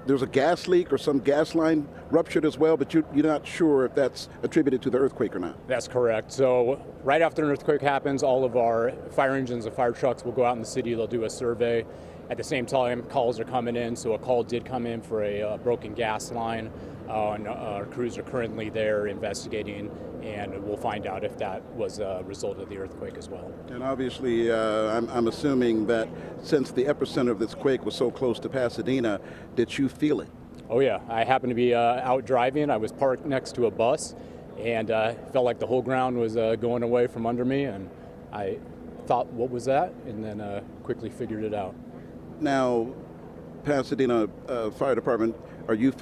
there's a gas leak or some gas line ruptured as well, but you're not sure if that's attributed to the earthquake or not. That's correct. So right after an earthquake happens, all of our fire engines and fire trucks will go out in the city. They'll do a survey. At the same time, calls are coming in. So a call did come in for a broken gas line. And our crews are currently there investigating, and we'll find out if that was a result of the earthquake as well. And obviously, I'm assuming that since the epicenter of this quake was so close to Pasadena, did you feel it? Oh yeah, I happened to be out driving. I was parked next to a bus, and felt like the whole ground was going away from under me, and I thought, what was that? And then quickly figured it out. Now, Pasadena Fire Department, are you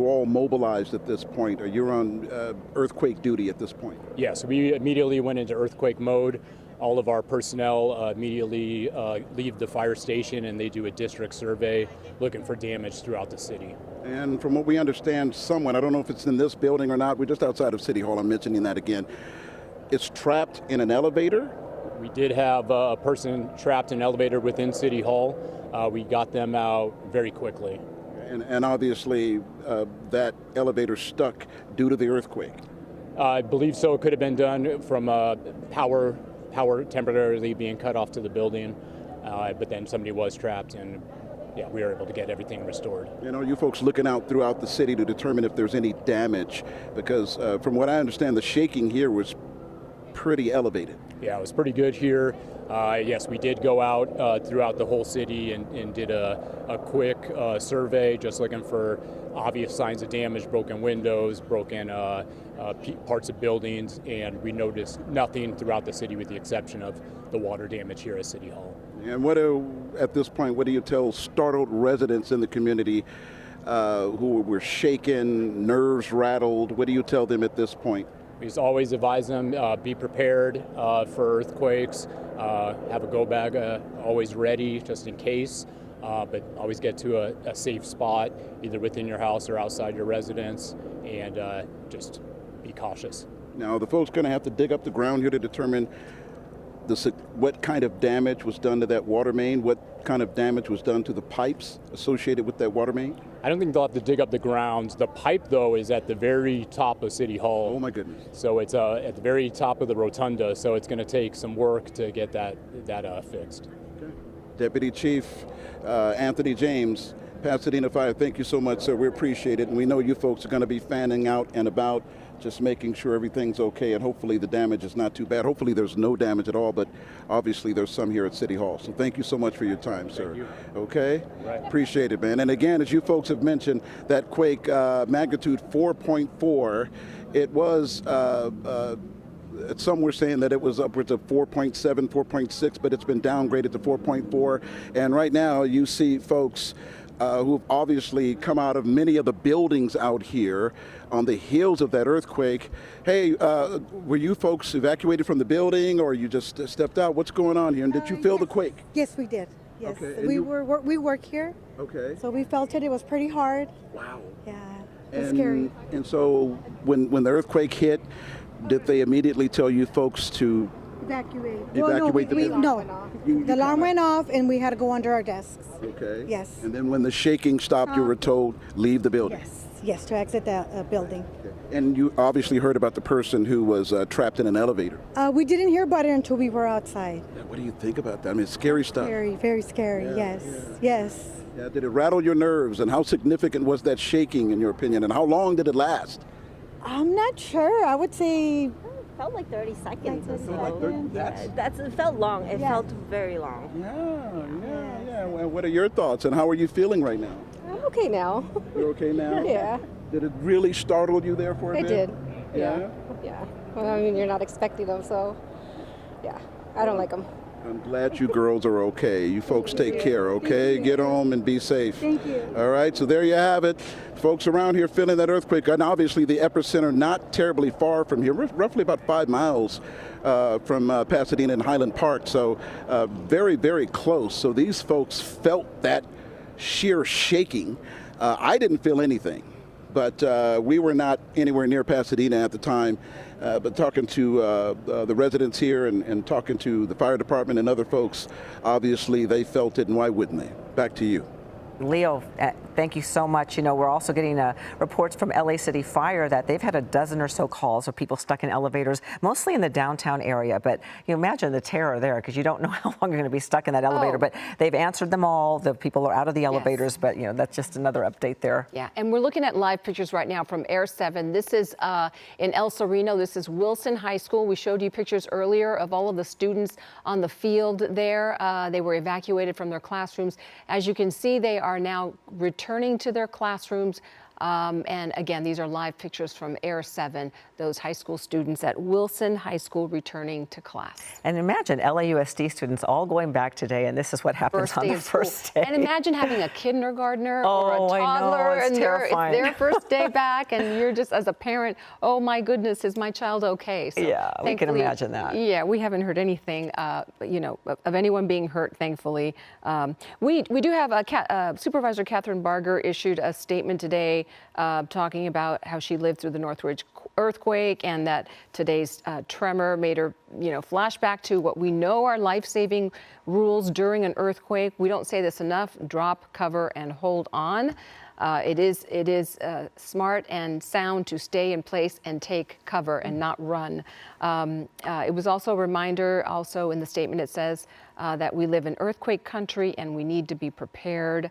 all mobilized at this point? Are you on earthquake duty at this point? Yes, we immediately went into earthquake mode. All of our personnel immediately leave the fire station, and they do a district survey looking for damage throughout the city. And from what we understand, someone, I don't know if it's in this building or not, we're just outside of City Hall, I'm mentioning that again, it's trapped in an elevator? We did have a person trapped in an elevator within City Hall. We got them out very quickly. And obviously that elevator stuck due to the earthquake. I believe so. It could have been done from power temporarily being cut off to the building, but then somebody was trapped, and yeah, we were able to get everything restored. You know, you folks looking out throughout the city to determine if there's any damage, because from what I understand, the shaking here was pretty elevated. Yeah, it was pretty good here. Yes, we did go out throughout the whole city and did a quick survey, just looking for obvious signs of damage, broken windows, broken parts of buildings, and we noticed nothing throughout the city with the exception of the water damage here at City Hall. And at this point, what do you tell startled residents in the community who were shaken, nerves rattled? What do you tell them at this point? We just always advise them, be prepared for earthquakes, have a go bag always ready just in case, but always get to a safe spot, either within your house or outside your residence, and just be cautious. Now, the folks going to have to dig up the ground here to determine what kind of damage was done to that water main, what kind of damage was done to the pipes associated with that water main? I don't think they'll have to dig up the ground. The pipe, though, is at the very top of City Hall. Oh, my goodness. So it's at the very top of the rotunda, so it's going to take some work to get that fixed. Okay. Deputy Chief Anthony James, Pasadena Fire, thank you so much, sir. We appreciate it, and we know you folks are going to be fanning out and about, just making sure everything's okay, and hopefully the damage is not too bad. Hopefully there's no damage at all, but obviously there's some here at City Hall. So thank you so much for your time, sir. Thank you. Okay? Right. Appreciate it, man. And again, as you folks have mentioned, that quake magnitude 4.4, it was, some were saying that it was upwards of 4.7, 4.6, but it's been downgraded to 4.4. And right now you see folks who've obviously come out of many of the buildings out here on the heels of that earthquake. Hey, were you folks evacuated from the building, or you just stepped out? What's going on here? And did you feel the quake? Yes, we did. Yes, okay. we work here. Okay. So we felt it. It was pretty hard. Wow. Yeah, it was scary. And so when the earthquake hit, did they immediately tell you folks to evacuate the building? No, the alarm went off and we had to go under our desks. Okay. Yes. And then when the shaking stopped, you were told, leave the building. Yes. yes, to exit the building. And you obviously heard about the person who was trapped in an elevator. We didn't hear about it until we were outside. Yeah, what do you think about that? I mean, it's scary stuff. Scary, very scary. Yes, yes. Yeah, did it rattle your nerves? And how significant was that shaking, in your opinion? And how long did it last? I'm not sure. I would say Felt like 30 seconds or so. Like 30, It felt long. It felt very long. Yeah. Well, what are your thoughts, and how are you feeling right now? I'm okay now. You're okay now? Yeah. Did it really startle you there for a It bit? did. Yeah? Yeah. Well, I mean, you're not expecting them, so yeah. I don't like them. I'm glad you girls are okay. You folks take care, okay? Get home and be safe. Thank you. All right, so there you have it. Folks around here feeling that earthquake, and obviously the epicenter not terribly far from here, roughly about 5 miles from Pasadena and Highland Park, so very, very close. So these folks felt that sheer shaking. I didn't feel anything, but we were not anywhere near Pasadena at the time. But talking to the residents here and talking to the fire department and other folks, obviously they felt it, and why wouldn't they? Back to you. Leo, thank you so much. You know, we're also getting reports from LA City Fire that they've had a dozen or so calls of people stuck in elevators, mostly in the downtown area. But you imagine the terror there, because you don't know how long you're going to be stuck in that elevator. But they've answered them all. The people are out of the elevators. But, you know, that's just another update there. Yeah, and we're looking at live pictures right now from Air 7. This is in El Sereno. This is Wilson High School. We showed you pictures earlier of all of the students on the field there. They were evacuated from their classrooms. As you can see, they are now returning to their classrooms. And again, these are live pictures from Air 7, those high school students at Wilson High School returning to class. And imagine LAUSD students all going back today, and this is what happens on the first day. And imagine having a kindergartner or Oh, a I know, toddler, it's and terrifying. it's their first day back, and you're just, as a parent, oh my goodness, is my child okay? So Yeah, we can imagine that. Yeah, we haven't heard anything, you know, of anyone being hurt, thankfully. We do have Supervisor Catherine Barger issued a statement today talking about how she lived through the Northridge earthquake, and that today's tremor made her, you know, flash back to what we know are life-saving rules during an earthquake. We don't say this enough: drop, cover, and hold on. It is smart and sound to stay in place and take cover and not run. It was also a reminder, also in the statement it says that we live in earthquake country and we need to be prepared.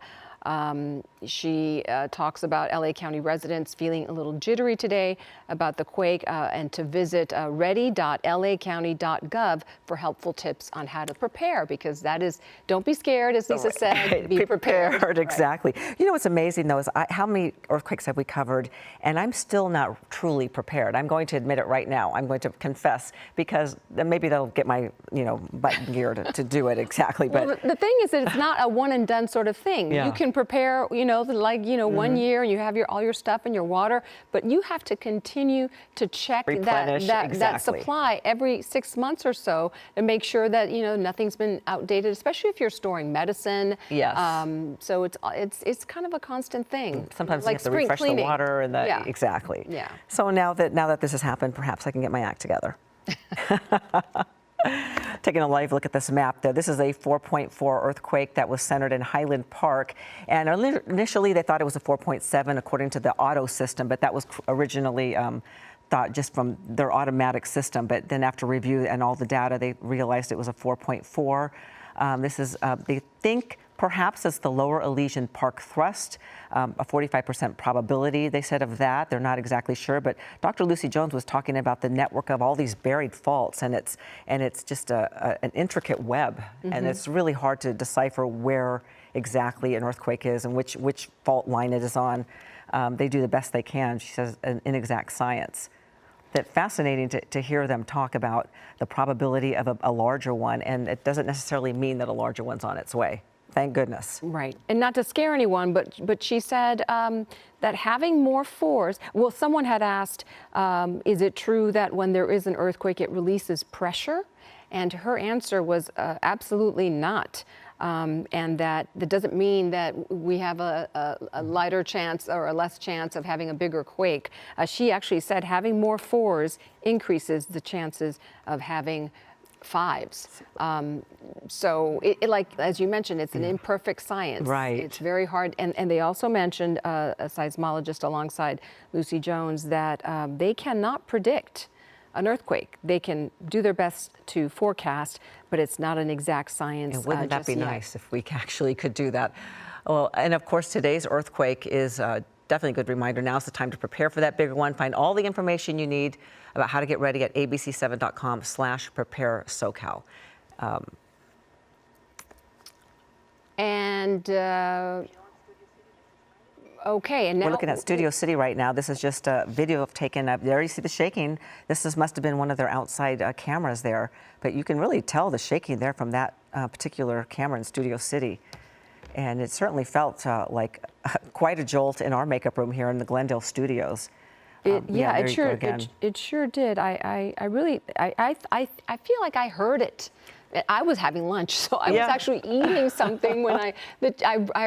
She talks about LA County residents feeling a little jittery today about the quake, and to visit ready.lacounty.gov for helpful tips on how to prepare, because that is, don't be scared, as Lisa said, be prepared. Exactly. You know what's amazing though is how many earthquakes have we covered, and I'm still not truly prepared. I'm going to admit it right now. I'm going to confess, because then maybe that'll get my, you know, butt in gear to do it exactly. But well, the thing is that it's not a one and done sort of thing. Yeah. You can prepare, you know, like, you know, 1 year and you have all your stuff and your water, but you have to continue to check that supply every 6 months or so to make sure that, you know, nothing's been outdated, especially if you're storing medicine. Yes. So it's kind of a constant thing. Sometimes like you have to refresh the water and the exactly. Yeah. So now that this has happened, perhaps I can get my act together. Taking a live look at this map there. This is a 4.4 earthquake that was centered in Highland Park. And initially they thought it was a 4.7 according to the auto system, but that was originally thought just from their automatic system. But then after review and all the data, they realized it was a 4.4. This is, they think, perhaps it's the lower Elysian Park thrust, a 45% probability, they said, of that. They're not exactly sure, but Dr. Lucy Jones was talking about the network of all these buried faults, and it's just an intricate web, and it's really hard to decipher where exactly an earthquake is and which fault line it is on. They do the best they can, she says, in inexact science. That's fascinating to hear them talk about the probability of a larger one, and it doesn't necessarily mean that a larger one's on its way. Thank goodness. Right. And not to scare anyone, but she said that having more fours, well, someone had asked, is it true that when there is an earthquake, it releases pressure? And her answer was absolutely not. And that doesn't mean that we have a lighter chance or a less chance of having a bigger quake. She actually said having more fours increases the chances of having 5s. So it like, as you mentioned, it's an imperfect science. Right. It's very hard. And they also mentioned, a seismologist alongside Lucy Jones, that they cannot predict an earthquake. They can do their best to forecast, but it's not an exact science. And wouldn't that be just yet. nice if we actually could do that? Well, and of course, today's earthquake is definitely a good reminder. Now's the time to prepare for that bigger one. Find all the information you need about how to get ready at abc7.com/preparesocal. Okay, and now we're looking at Studio City right now. This is just a video of taken up. There you see the shaking. Must have been one of their outside cameras there, but you can really tell the shaking there from that particular camera in Studio City. And it certainly felt like quite a jolt in our makeup room here in the Glendale studios. It sure did. I really feel like I heard it. I was having lunch, so I was actually eating something when I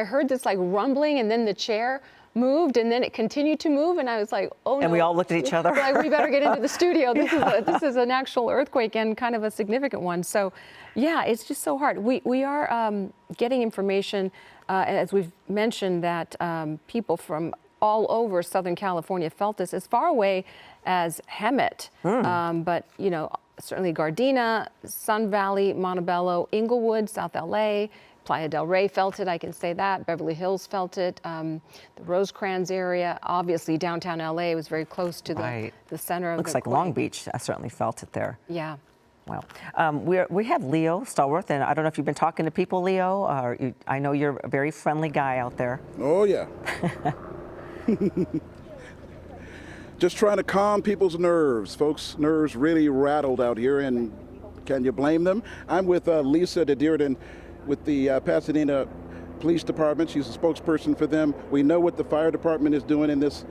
heard this like rumbling, and then the chair moved, and then it continued to move, and I was like, oh no. And we all looked at each other. Like, we better get into the studio. This is an actual earthquake, and kind of a significant one. So yeah, it's just so hard. We are getting information, as we've mentioned, that people from all over Southern California felt this, as far away as Hemet, but you know, certainly Gardena, Sun Valley, Montebello, Inglewood, South LA, Playa del Rey felt it, I can say that. Beverly Hills felt it. The Rosecrans area, obviously downtown LA was very close to the center of Looks the like Long Beach. I certainly felt it there. Yeah. Wow. We have Leo Stallworth, and I don't know if you've been talking to people, Leo, or I know you're a very friendly guy out there. Oh, yeah. Just trying to calm people's nerves. Folks' nerves really rattled out here, and can you blame them? I'm with Lisa DeDearden with the Pasadena Police Department. She's a spokesperson for them. We know what the fire department is doing in this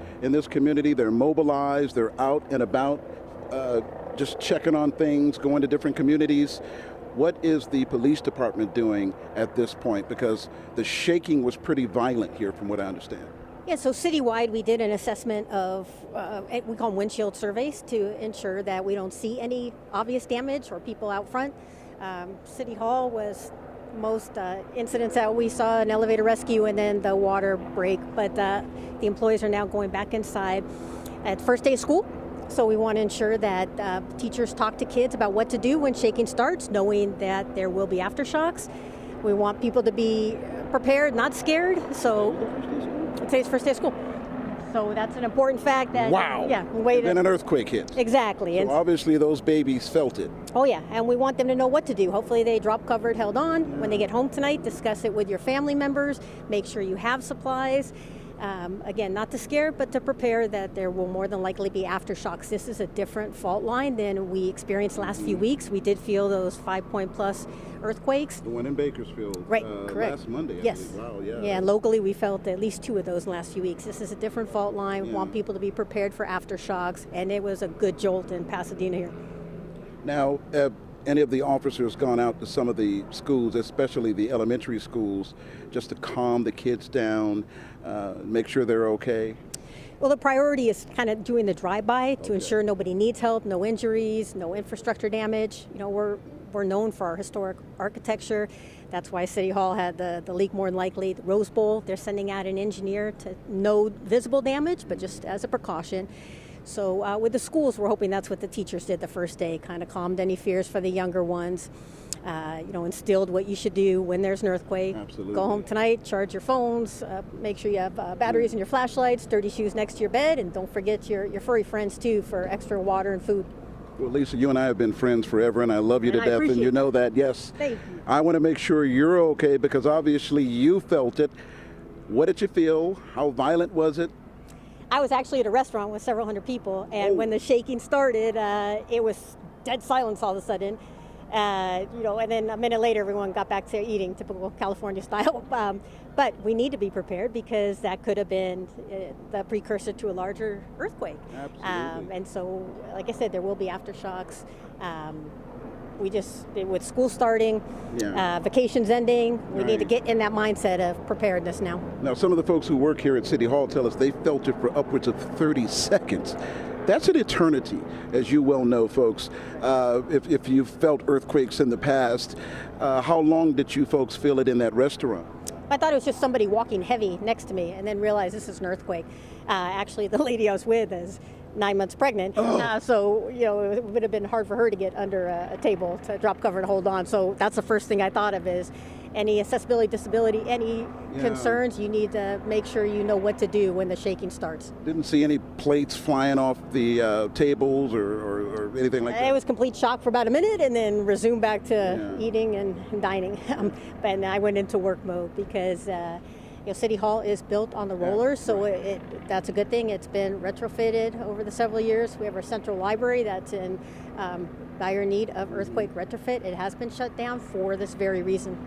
community. They're mobilized. They're out and about, just checking on things, going to different communities. What is the police department doing at this point? Because the shaking was pretty violent here, from what I understand. Yeah, so citywide, we did an assessment of, we call them windshield surveys, to ensure that we don't see any obvious damage or people out front. City Hall was most incidents that we saw, an elevator rescue and then the water break, but the employees are now going back inside at first day of school. So we want to ensure that teachers talk to kids about what to do when shaking starts, knowing that there will be aftershocks. We want people to be prepared, not scared. So today's first day of school. So that's an important fact that, Then an earthquake hits. Exactly. So obviously those babies felt it. Oh yeah, and we want them to know what to do. Hopefully they drop covered, held on. When they get home tonight, discuss it with your family members. Make sure you have supplies. Again, not to scare, but to prepare that there will more than likely be aftershocks. This is a different fault line than we experienced last few weeks. We did feel those 5-point plus earthquakes. The one in Bakersfield. Right, correct. Last Monday. Yes. Wow, yeah. Yeah, and locally we felt at least 2 of those in the last few weeks. This is a different fault line. Want people to be prepared for aftershocks, and it was a good jolt in Pasadena here. Now, any of the officers gone out to some of the schools, especially the elementary schools, just to calm the kids down, make sure they're okay? Well, the priority is kind of doing the drive-by to ensure nobody needs help, no injuries, no infrastructure damage. You know, we're known for our historic architecture. That's why City Hall had the leak more than likely. The Rose Bowl, they're sending out an engineer to no visible damage, but just as a precaution. So with the schools, we're hoping that's what the teachers did the first day, kind of calmed any fears for the younger ones, instilled what you should do when there's an earthquake. Absolutely. Go home tonight, charge your phones, make sure you have batteries in your flashlights, sturdy shoes next to your bed, and don't forget your furry friends too for extra water and food. Well, Lisa, you and I have been friends forever, and I love you to death, and you know that, yes. Thank you. I want to make sure you're okay, because obviously you felt it. What did you feel? How violent was it? I was actually at a restaurant with several hundred people, and when the shaking started, it was dead silence all of a sudden. And then a minute later, everyone got back to eating, typical California style. But we need to be prepared, because that could have been the precursor to a larger earthquake. Absolutely. And so, like I said, there will be aftershocks. With school starting, vacations ending, we need to get in that mindset of preparedness now. Now, some of the folks who work here at City Hall tell us they felt it for upwards of 30 seconds. That's an eternity, as you well know, folks. If you've felt earthquakes in the past, how long did you folks feel it in that restaurant? I thought it was just somebody walking heavy next to me, and then realized this is an earthquake. Actually, the lady I was with is 9 months pregnant, so it would have been hard for her to get under a table to drop cover and hold on. So that's the first thing I thought of is any accessibility, disability, any concerns, you need to make sure you know what to do when the shaking starts. Didn't see any plates flying off the tables or anything like that? It was complete shock for about a minute and then resumed back to eating and dining. And I went into work mode because City Hall is built on the rollers, so that's a good thing. It's been retrofitted over the several years. We have our central library that's in dire need of earthquake retrofit. It has been shut down for this very reason.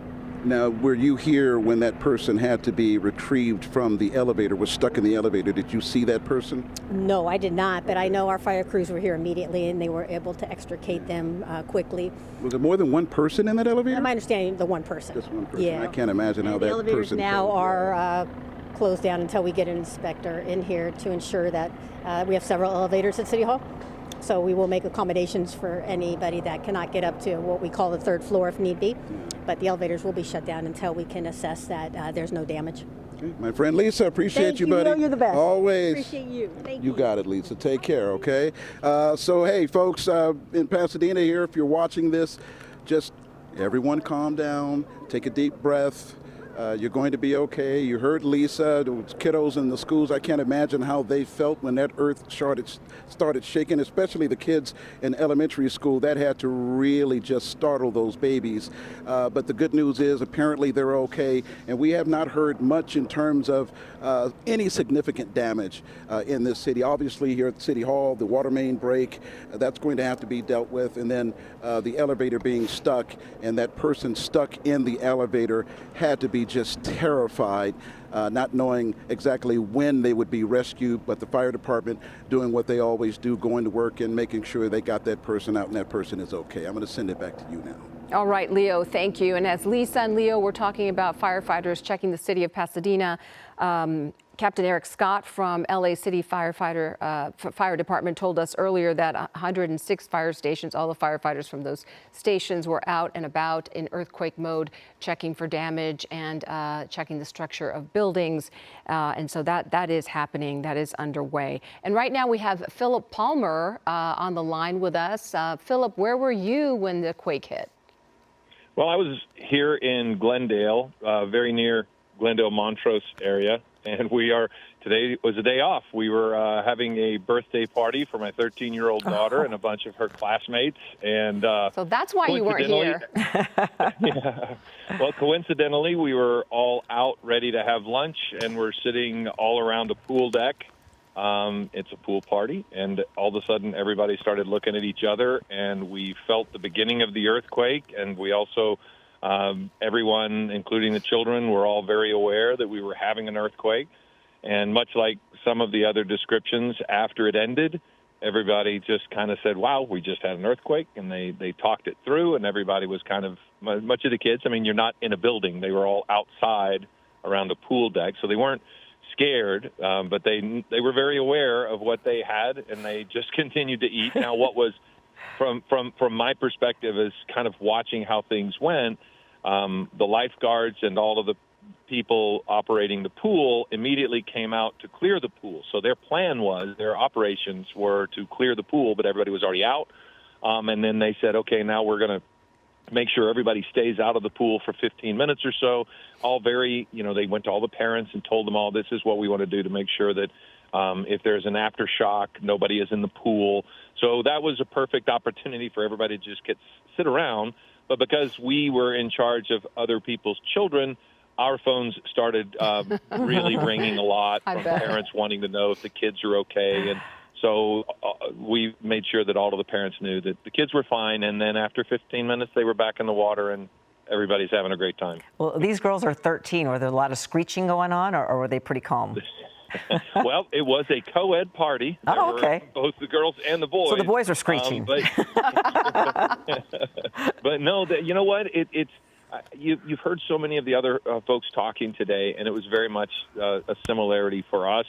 Now, were you here when that person had to be retrieved from the elevator, was stuck in the elevator? Did you see that person? No, I did not, but I know our fire crews were here immediately and they were able to extricate them quickly. Was there more than one person in that elevator? My understanding, the one person. Just one person. Yeah. I can't imagine how that person... The elevators now are closed down until we get an inspector in here to ensure that we have several elevators at City Hall. So we will make accommodations for anybody that cannot get up to what we call the third floor if need be. But the elevators will be shut down until we can assess that there's no damage. Okay. My friend Lisa, appreciate you, buddy. You're the best. Always. Appreciate you. Thank you. You got it, Lisa. Take care, okay? So, hey, folks, in Pasadena here, if you're watching this, just everyone calm down, take a deep breath. You're going to be okay. You heard Lisa, the kiddos in the schools. I can't imagine how they felt when that earth started shaking, especially the kids in elementary school. That had to really just startle those babies. But the good news is apparently they're okay. And we have not heard much in terms of any significant damage in this city. Obviously here at City Hall, the water main break, that's going to have to be dealt with. And then the elevator being stuck, and that person stuck in the elevator had to be just terrified, not knowing exactly when they would be rescued, but the fire department doing what they always do, going to work and making sure they got that person out and that person is okay. I'm going to send it back to you now. All right, Leo, thank you. And as Lisa and Leo were talking about firefighters checking the city of Pasadena, Captain Eric Scott from LA City Fire Department told us earlier that 106 fire stations, all the firefighters from those stations were out and about in earthquake mode, checking for damage and checking the structure of buildings. And so that is happening, that is underway. And right now we have Philip Palmer on the line with us. Philip, where were you when the quake hit? Well, I was here in Glendale, very near Glendale-Montrose area. And today was a day off. We were having a birthday party for my 13-year-old daughter and a bunch of her classmates. And so that's why you weren't here. Yeah. Well, coincidentally, we were all out ready to have lunch, and we're sitting all around a pool deck. It's a pool party, and all of a sudden everybody started looking at each other, and we felt the beginning of the earthquake, and we also... everyone, including the children, were all very aware that we were having an earthquake. And much like some of the other descriptions, after it ended, everybody just kind of said, wow, we just had an earthquake. And they talked it through, and everybody was kind of, much of the kids, I mean, you're not in a building. They were all outside around the pool deck. So they weren't scared, but they were very aware of what they had, and they just continued to eat. Now, what was... From my perspective, is kind of watching how things went. The lifeguards and all of the people operating the pool immediately came out to clear the pool. So their operations were to clear the pool, but everybody was already out. And then they said, okay, now we're going to make sure everybody stays out of the pool for 15 minutes or so. All very, they went to all the parents and told them all, this is what we want to do to make sure that if there's an aftershock, nobody is in the pool. So that was a perfect opportunity for everybody to just sit around. But because we were in charge of other people's children, our phones started really ringing a lot from parents wanting to know if the kids are okay. And so we made sure that all of the parents knew that the kids were fine. And then after 15 minutes, they were back in the water, and everybody's having a great time. Well, these girls are 13. Were there a lot of screeching going on, or were they pretty calm? Well, it was a co-ed party. There were both the girls and the boys. So the boys are screeching. But no, you know what? You've heard so many of the other folks talking today, and it was very much a similarity for us.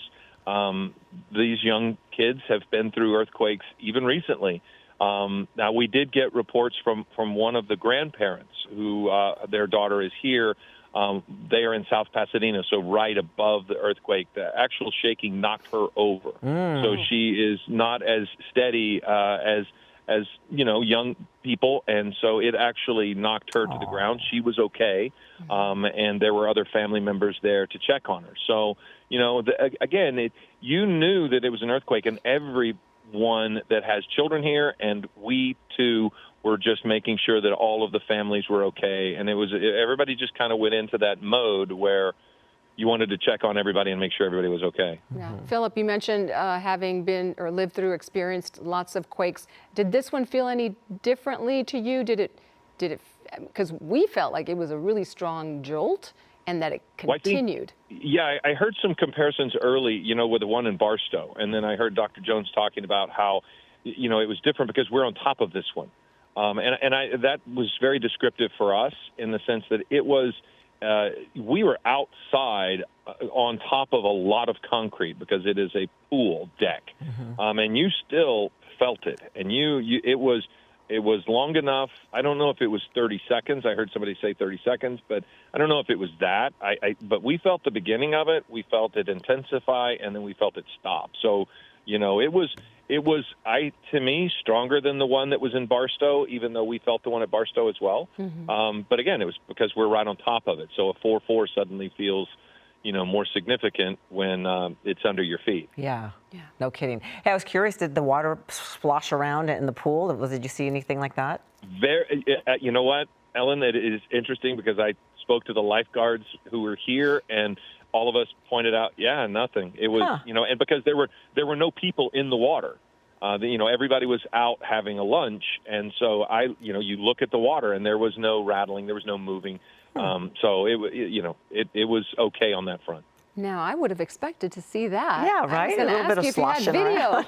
these young kids have been through earthquakes even recently. Now, we did get reports from one of the grandparents who their daughter is here. They are in South Pasadena, so right above the earthquake. The actual shaking knocked her over. So she is not as steady as young people, and so it actually knocked her to the ground. She was okay, and there were other family members there to check on her. So, again, you knew that it was an earthquake, and everyone that has children here, and we too, were just making sure that all of the families were okay. And everybody just kind of went into that mode where you wanted to check on everybody and make sure everybody was okay. Yeah. Philip, you mentioned having been or lived through, experienced lots of quakes. Did this one feel any differently to you? Did it, because we felt like it was a really strong jolt and that it continued. I heard some comparisons early, with the one in Barstow. And then I heard Dr. Jones talking about how, it was different because we're on top of this one. That was very descriptive for us in the sense that it was, we were outside on top of a lot of concrete because it is a pool deck, and you still felt it. And it was long enough. I don't know if it was 30 seconds. I heard somebody say 30 seconds, but I don't know if it was that. But we felt the beginning of it. We felt it intensify, and then we felt it stop. So, it was, to me, stronger than the one that was in Barstow, even though we felt the one at Barstow as well. But again, it was because we're right on top of it. So a 4.4 suddenly feels, more significant when it's under your feet. Yeah, no kidding. Hey, I was curious, did the water splosh around in the pool? Did you see anything like that? You know what, Ellen, it is interesting because I spoke to the lifeguards who were here, and all of us pointed out, nothing. It was, and because there were no people in the water, everybody was out having a lunch, and so you look at the water, and there was no rattling, there was no moving, so it was okay on that front. Now, I would have expected to see that. Yeah, right. A little bit of sloshing video.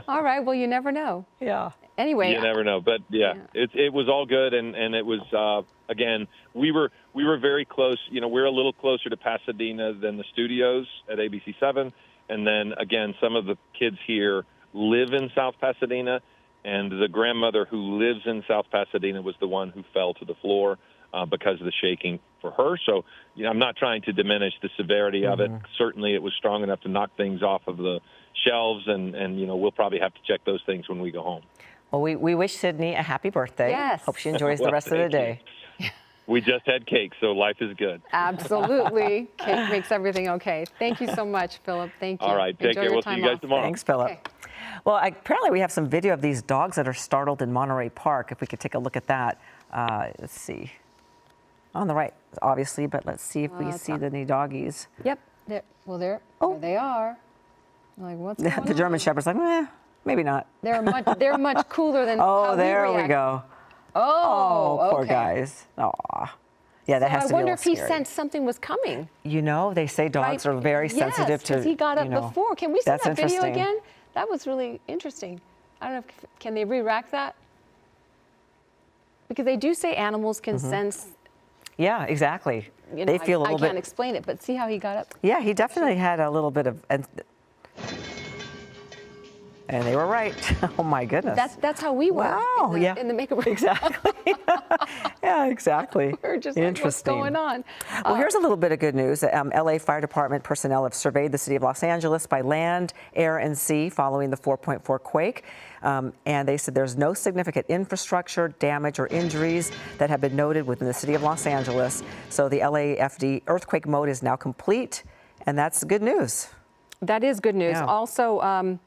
All right. Well, you never know. Yeah. Anyway, you never know, but it was all good, and it was again, we were very close. We're a little closer to Pasadena than the studios at ABC7, and then again, some of the kids here live in South Pasadena, and the grandmother who lives in South Pasadena was the one who fell to the floor because of the shaking for her. So, I'm not trying to diminish the severity of it. Certainly, it was strong enough to knock things off of the shelves, and we'll probably have to check those things when we go home. Well, we wish Sydney a happy birthday. Yes. Hope she enjoys the rest of the day. We just had cake, so life is good. Absolutely. Cake makes everything okay. Thank you so much, Philip. Thank you. All right, take care. We'll see you guys tomorrow. Thanks, Philip. Okay. Well, apparently we have some video of these dogs that are startled in Monterey Park. If we could take a look at that. Let's see. On the right, obviously, but let's see if we see any doggies. Yep. There they are. Like, what's going on? The German Shepherd's like, maybe not. They're much cooler than how there we we go. Oh, poor guys. Aw. Yeah, that has to be a little scary. I wonder if he sensed something was coming. They say dogs are very sensitive to. Yes, he got up before. Can we see that video interesting. again? That was really interesting. I don't know can they re-rack that? Because they do say animals can sense. Yeah, exactly. They feel a little bit. I can't explain it, but see how he got up? Yeah, he definitely had a little bit of. And they were right. Oh my goodness. That's how we were. Wow. In the makeup room. Exactly. Yeah, exactly. We're just like, what's going on? Well, here's a little bit of good news. LA Fire Department personnel have surveyed the city of Los Angeles by land, air, and sea following the 4.4 quake. And they said there's no significant infrastructure damage or injuries that have been noted within the city of Los Angeles. So the LAFD earthquake mode is now complete, and that's good news. That is good news. Yeah. Also,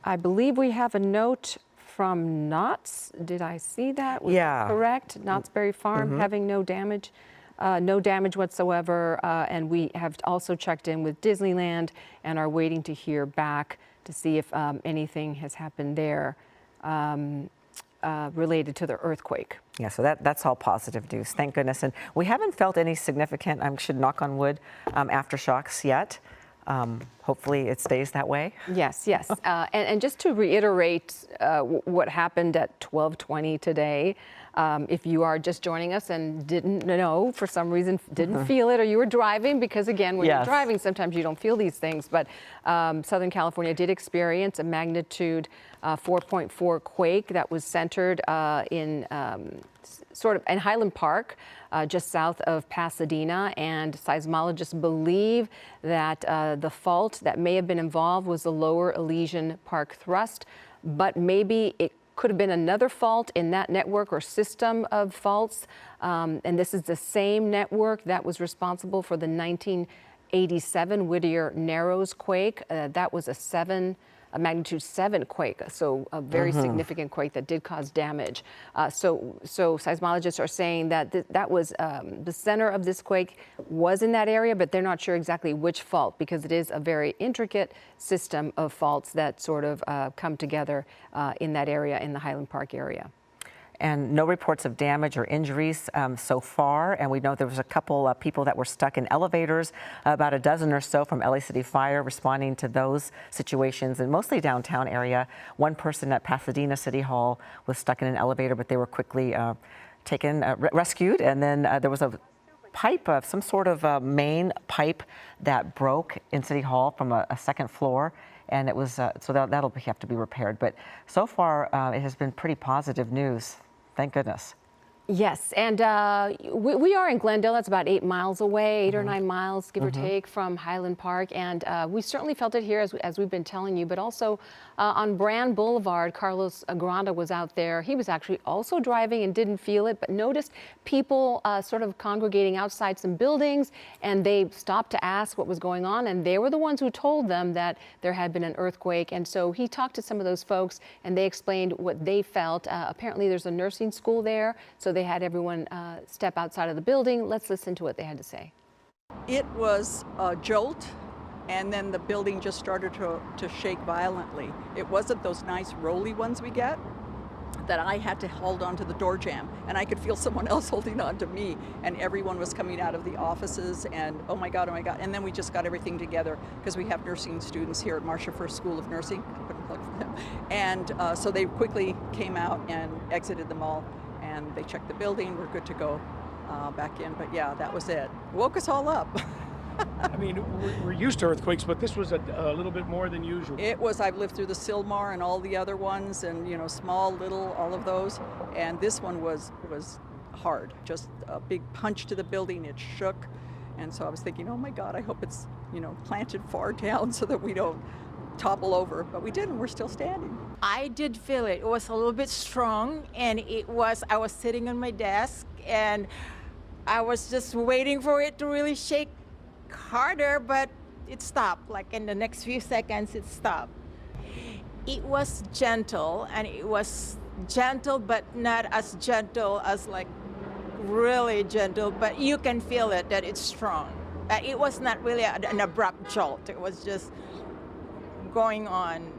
I believe we have a note from Knott's. Did I see that? Was that correct? Knott's Berry Farm having no damage whatsoever. And we have also checked in with Disneyland and are waiting to hear back to see if anything has happened there related to the earthquake. Yeah, so that's all positive news. Thank goodness. And we haven't felt any significant, I should knock on wood, aftershocks yet. Hopefully it stays that way. Yes. And just to reiterate what happened at 12:20 today, If you are just joining us and didn't know, for some reason, didn't feel it, or you were driving, because again, when you're driving, sometimes you don't feel these things. But Southern California did experience a magnitude 4.4 quake that was centered in in Highland Park, just south of Pasadena, and seismologists believe that the fault that may have been involved was the lower Elysian Park thrust, but maybe it could have been another fault in that network or system of faults. And this is the same network that was responsible for the 1987 Whittier Narrows quake. That was a magnitude 7 quake, so a very significant quake that did cause damage. So seismologists are saying that that was the center of this quake was in that area, but they're not sure exactly which fault, because it is a very intricate system of faults that sort of come together in that area, in the Highland Park area. And no reports of damage or injuries so far. And we know there was a couple of people that were stuck in elevators, about a dozen or so from LA City Fire responding to those situations, and mostly downtown area. One person at Pasadena City Hall was stuck in an elevator, but they were quickly rescued. And then there was a pipe, some sort of main pipe that broke in City Hall from a second floor. And it was, so that'll have to be repaired. But so far, it has been pretty positive news. Thank goodness. Yes, and we are in Glendale. That's about 8 miles away, 8 or 9 miles, give or take, from Highland Park. And we certainly felt it here, as we've been telling you, but also on Brand Boulevard, Carlos Agranda was out there. He was actually also driving and didn't feel it, but noticed people sort of congregating outside some buildings, and they stopped to ask what was going on, and they were the ones who told them that there had been an earthquake. And so he talked to some of those folks, and they explained what they felt. Apparently there's a nursing school there, so they had everyone step outside of the building. Let's listen to what they had to say. It was a jolt, and then the building just started to shake violently. It wasn't those nice rolly ones we get that I had to hold on to the door jamb, and I could feel someone else holding on to me, and everyone was coming out of the offices, and oh my God. And then we just got everything together, because we have nursing students here at Marcia First School of Nursing. I couldn't plug for them. And so they quickly came out and exited the mall, and they checked the building. We're good to go back in. But yeah, that was it. Woke us all up. I mean, we're used to earthquakes, but this was a little bit more than usual. It was. I've lived through the Sylmar and all the other ones, and small, little, all of those. And this one was hard. Just a big punch to the building. It shook, and so I was thinking, oh my God, I hope it's planted far down so that we don't topple over. But we didn't. We're still standing. I did feel it. It was a little bit strong, and I was sitting on my desk, and I was just waiting for it to really shake harder, but it stopped. Like in the next few seconds, it stopped. It was gentle, and it was gentle, but not as gentle as like really gentle, but you can feel it that it's strong. It was not really an abrupt jolt. It was just going on.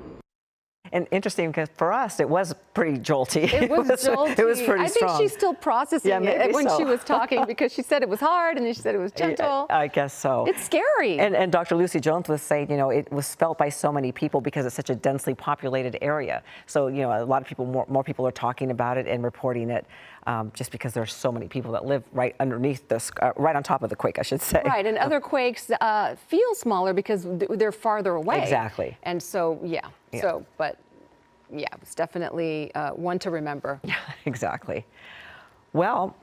And interesting, because for us, it was pretty jolty. It was jolty. It was pretty strong. I think she's still processing it when she was talking, because she said it was hard, and then she said it was gentle. I guess so. It's scary. And Dr. Lucy Jones was saying, it was felt by so many people because it's such a densely populated area. So, a lot of people, more people are talking about it and reporting it, just because there's so many people that live right underneath this, right on top of the quake, I should say. Right, and other quakes feel smaller because they're farther away. Exactly. And so, but it's definitely one to remember. Yeah, exactly. Well,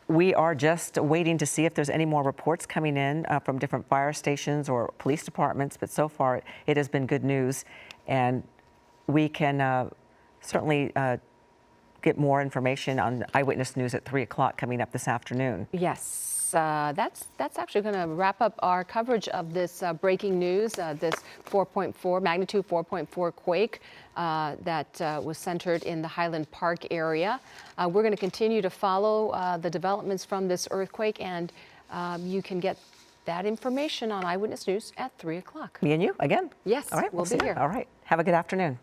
we are just waiting to see if there's any more reports coming in from different fire stations or police departments, but so far it has been good news, and we can certainly get more information on Eyewitness News at 3 o'clock coming up this afternoon. Yes. That's actually going to wrap up our coverage of this breaking news, this magnitude 4.4 quake that was centered in the Highland Park area. We're going to continue to follow the developments from this earthquake, and you can get that information on Eyewitness News at 3 o'clock. Me and you again? Yes, All right, we'll be here. All right. Have a good afternoon.